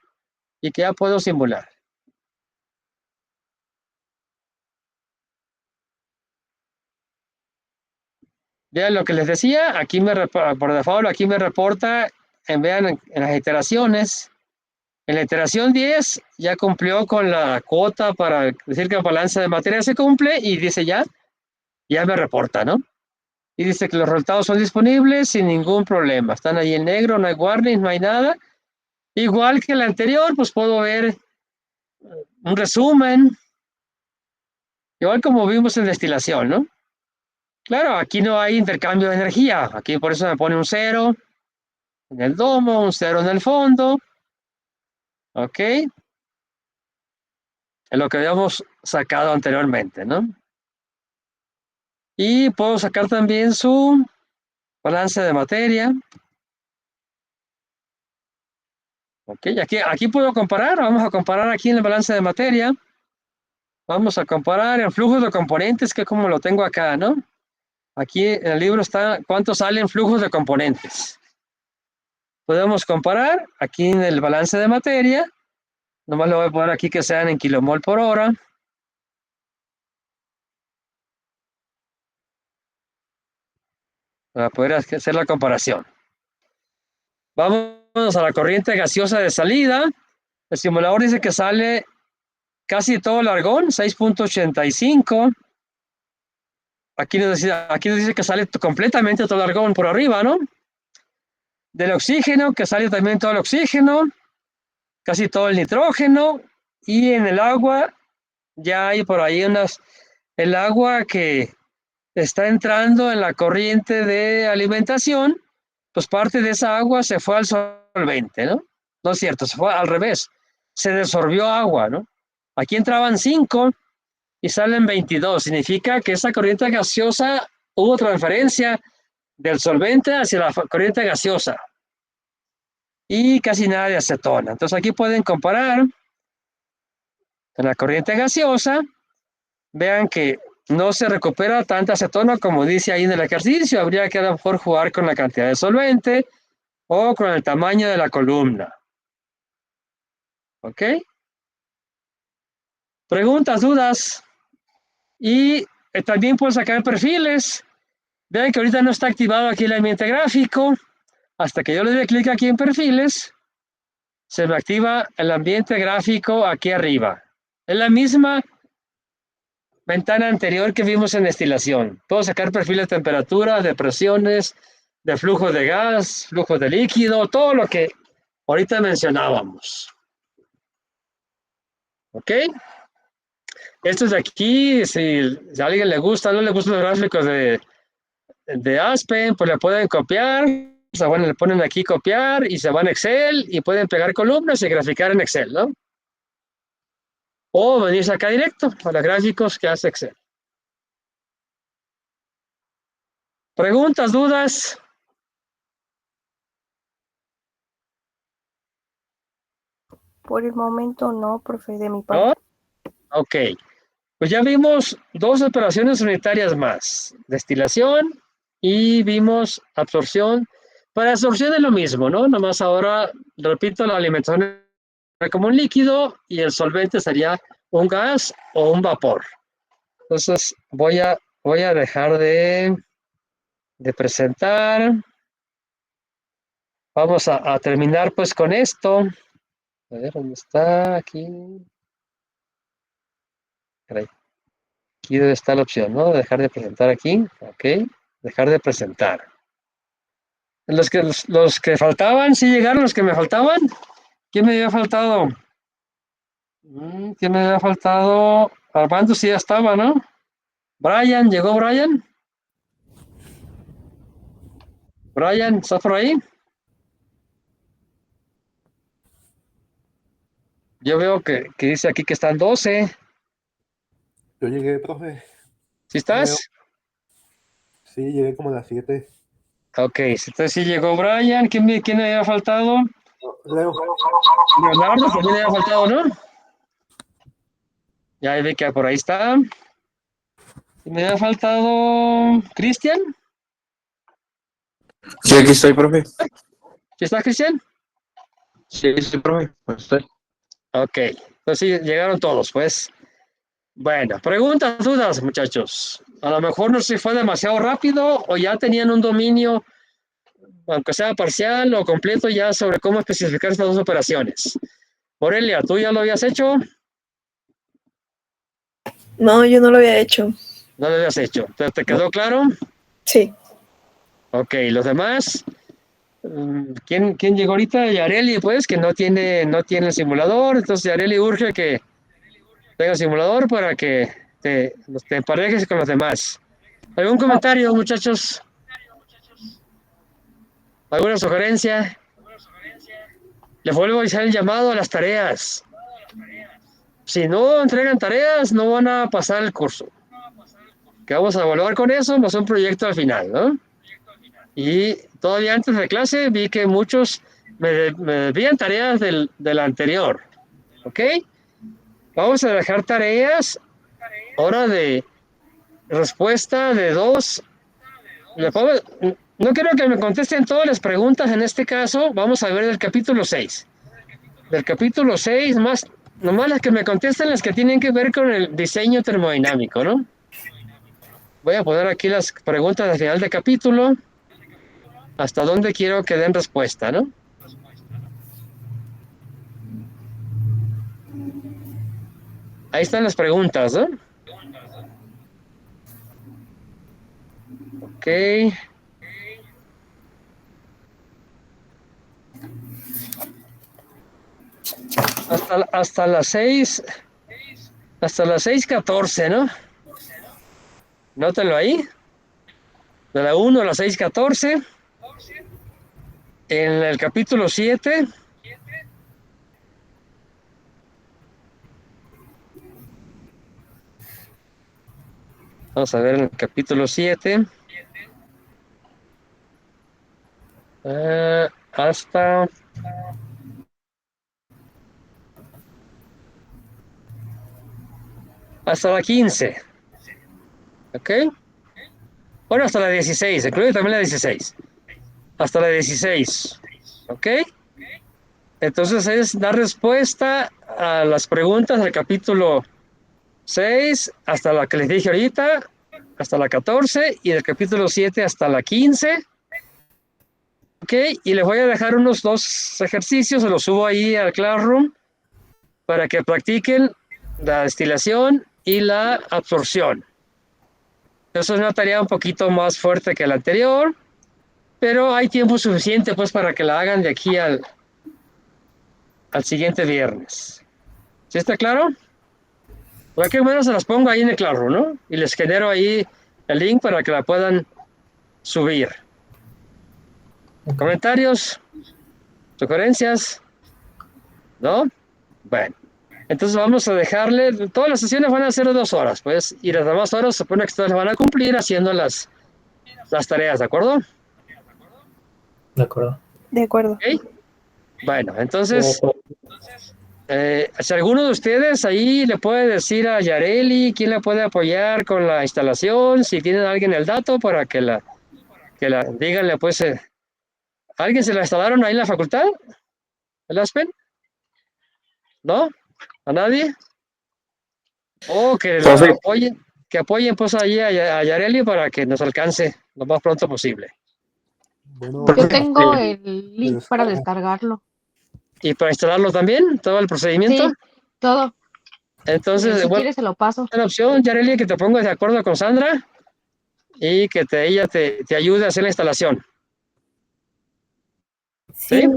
A: y que ya puedo simular. Vean lo que les decía, aquí por default, aquí me reporta, vean en las iteraciones, En la iteración 10 ya cumplió con la cuota para decir que la balanza de materia se cumple y dice ya me reporta, ¿no? Y dice que los resultados son disponibles sin ningún problema. Están ahí en negro, no hay warning, no hay nada. Igual que el anterior, pues puedo ver un resumen, igual como vimos en destilación, ¿no? Claro, aquí no hay intercambio de energía. Aquí por eso me pone un 0 en el domo, un 0 en el fondo. ¿Ok? Es lo que habíamos sacado anteriormente, ¿no? Y puedo sacar también su balance de materia. Ok, aquí puedo comparar. Vamos a comparar aquí en el balance de materia. Vamos a comparar en flujos de componentes, que como lo tengo acá, ¿no? Aquí en el libro está cuánto salen flujos de componentes. Podemos comparar aquí en el balance de materia. Nomás le voy a poner aquí que sean en kilomol por hora. Para poder hacer la comparación. Vamos a la corriente gaseosa de salida. El simulador dice que sale casi todo el argón, 6.85. Aquí nos dice que sale completamente todo el argón por arriba, ¿no? Del oxígeno, que sale también todo el oxígeno, casi todo el nitrógeno, y en el agua ya hay por ahí el agua que está entrando en la corriente de alimentación, pues parte de esa agua se fue al solvente, ¿no? No es cierto, se fue al revés, se desorbió agua, ¿no? Aquí entraban 5 y salen 22, significa que esa corriente gaseosa hubo transferencia del solvente hacia la corriente gaseosa y casi nada de acetona. Entonces aquí pueden comparar en la corriente gaseosa, vean que no se recupera tanta acetona como dice ahí en el ejercicio, habría que a lo mejor jugar con la cantidad de solvente o con el tamaño de la columna. ¿Ok? Preguntas, dudas. Y también pueden sacar perfiles. Vean que ahorita no está activado aquí el ambiente gráfico. Hasta que yo le dé clic aquí en perfiles, se me activa el ambiente gráfico aquí arriba. Es la misma ventana anterior que vimos en destilación. Puedo sacar perfiles de temperatura, de presiones, de flujo de gas, flujo de líquido, todo lo que ahorita mencionábamos. ¿Ok? Estos de aquí, si a alguien le gusta, no le gustan los gráficos de Aspen, pues le pueden copiar. O sea, bueno, le ponen aquí copiar y se van a Excel y pueden pegar columnas y graficar en Excel, ¿no? O venirse acá directo a los gráficos que hace Excel. ¿Preguntas, dudas?
B: Por el momento no, profe, de mi
A: ¿No?
B: parte.
A: Ok. Pues ya vimos 2 operaciones unitarias más. Destilación y vimos absorción. Para absorción es lo mismo, ¿no? Nomás ahora, repito, la alimentación como un líquido y el solvente sería un gas o un vapor. Entonces voy a dejar de presentar. Vamos a terminar pues con esto. A ver, ¿dónde está? Aquí. Aquí debe estar la opción, ¿no? Dejar de presentar aquí. Ok. Dejar de presentar. Los que faltaban, ¿sí llegaron los que me faltaban? ¿Quién me había faltado? ¿Quién me había faltado? Armando sí ya estaba, ¿no? Brian, ¿llegó Brian? Brian, ¿estás por ahí? Yo veo que dice aquí que están 12.
F: Yo llegué, profe.
A: ¿Sí estás?
F: Sí, llegué como a las 7.
A: Ok, entonces sí llegó Brian. ¿Quién me había faltado?
F: Leo.
A: Leonardo también me había faltado, ¿no? Ya ve que por ahí está. Me había faltado Cristian.
G: Sí, aquí estoy, profe.
A: ¿Sí está Cristian?
G: Sí, profe. Pues estoy.
A: Ok, entonces sí, llegaron todos, pues. Bueno, preguntas, dudas, muchachos. A lo mejor no sé si fue demasiado rápido o ya tenían un dominio, aunque sea parcial o completo, ya sobre cómo especificar estas 2 operaciones. Morelia, ¿tú ya lo habías hecho?
E: No, yo no lo había hecho.
A: No lo habías hecho. ¿Te quedó claro?
E: Sí.
A: Ok, los demás. ¿Quién llegó ahorita? Yareli, pues, que no tiene el simulador. Entonces, Yareli urge que tenga simulador para que te emparejes con los demás. ¿Algún comentario, muchachos? ¿Alguna sugerencia? Les vuelvo a hacer el llamado a las tareas. Si no entregan tareas, no van a pasar el curso. Que vamos a evaluar con eso, más un proyecto al final, ¿no? Y todavía antes de clase vi que muchos me debían tareas del anterior. ¿Ok? Vamos a dejar tareas, hora de respuesta de 2. No quiero que me contesten todas las preguntas en este caso. Vamos a ver del capítulo 6. Del capítulo 6, nomás las que me contesten las que tienen que ver con el diseño termodinámico, ¿no? Voy a poner aquí las preguntas al final del capítulo. Hasta dónde quiero que den respuesta, ¿no? Ahí están las preguntas, ¿no? Ok. Hasta las 6. Hasta las 6:14, ¿no? Nótenlo ahí. De la 1 a las 6:14. En el capítulo 7. Vamos a ver en el capítulo 7. Hasta la 15. ¿Ok? Bueno, hasta la 16. Incluye también la 16. Hasta la 16. ¿Ok? Entonces es dar respuesta a las preguntas del capítulo 6 hasta la que les dije ahorita, hasta la 14, y del capítulo 7 hasta la 15. Ok, y les voy a dejar unos 2 ejercicios, se los subo ahí al Classroom para que practiquen la destilación y la absorción. Eso es una tarea un poquito más fuerte que la anterior, pero hay tiempo suficiente pues para que la hagan de aquí al siguiente viernes. ¿Sí está claro? Cualquier menos se las pongo ahí en el Classroom, ¿no? Y les genero ahí el link para que la puedan subir. ¿Comentarios? ¿Sugerencias? ¿No? Bueno. Entonces vamos a dejarle, todas las sesiones van a ser de 2 horas, pues, y las demás horas se supone que ustedes van a cumplir haciendo las tareas, ¿de acuerdo?
D: De acuerdo.
B: De acuerdo.
A: ¿Ok? Bueno, entonces, si alguno de ustedes ahí le puede decir a Yareli quién la puede apoyar con la instalación, si tienen a alguien el dato para que la díganle, pues, ¿alguien se la instalaron ahí en la facultad? ¿El Aspen? ¿No? ¿A nadie? O que la
G: Profe,
A: apoyen pues ahí a Yareli para que nos alcance lo más pronto posible.
F: Bueno,
H: Yo tengo el
F: me
H: link para
F: descarga.
H: descargarlo.
A: Y para instalarlo también, todo el procedimiento.
H: Sí, todo.
A: Entonces,
H: Si
A: bueno,
H: quieres se lo paso.
A: la opción, Yareli, que te pongas de acuerdo con Sandra y que ella te ayude a hacer la instalación.
B: Sí,
A: ¿Sí?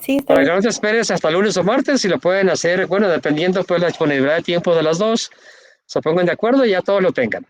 B: sí, está
A: Para que
B: bien.
A: no te esperes hasta lunes o martes, si lo pueden hacer, bueno, dependiendo pues la disponibilidad de tiempo de las dos, se pongan de acuerdo y ya todos lo tengan.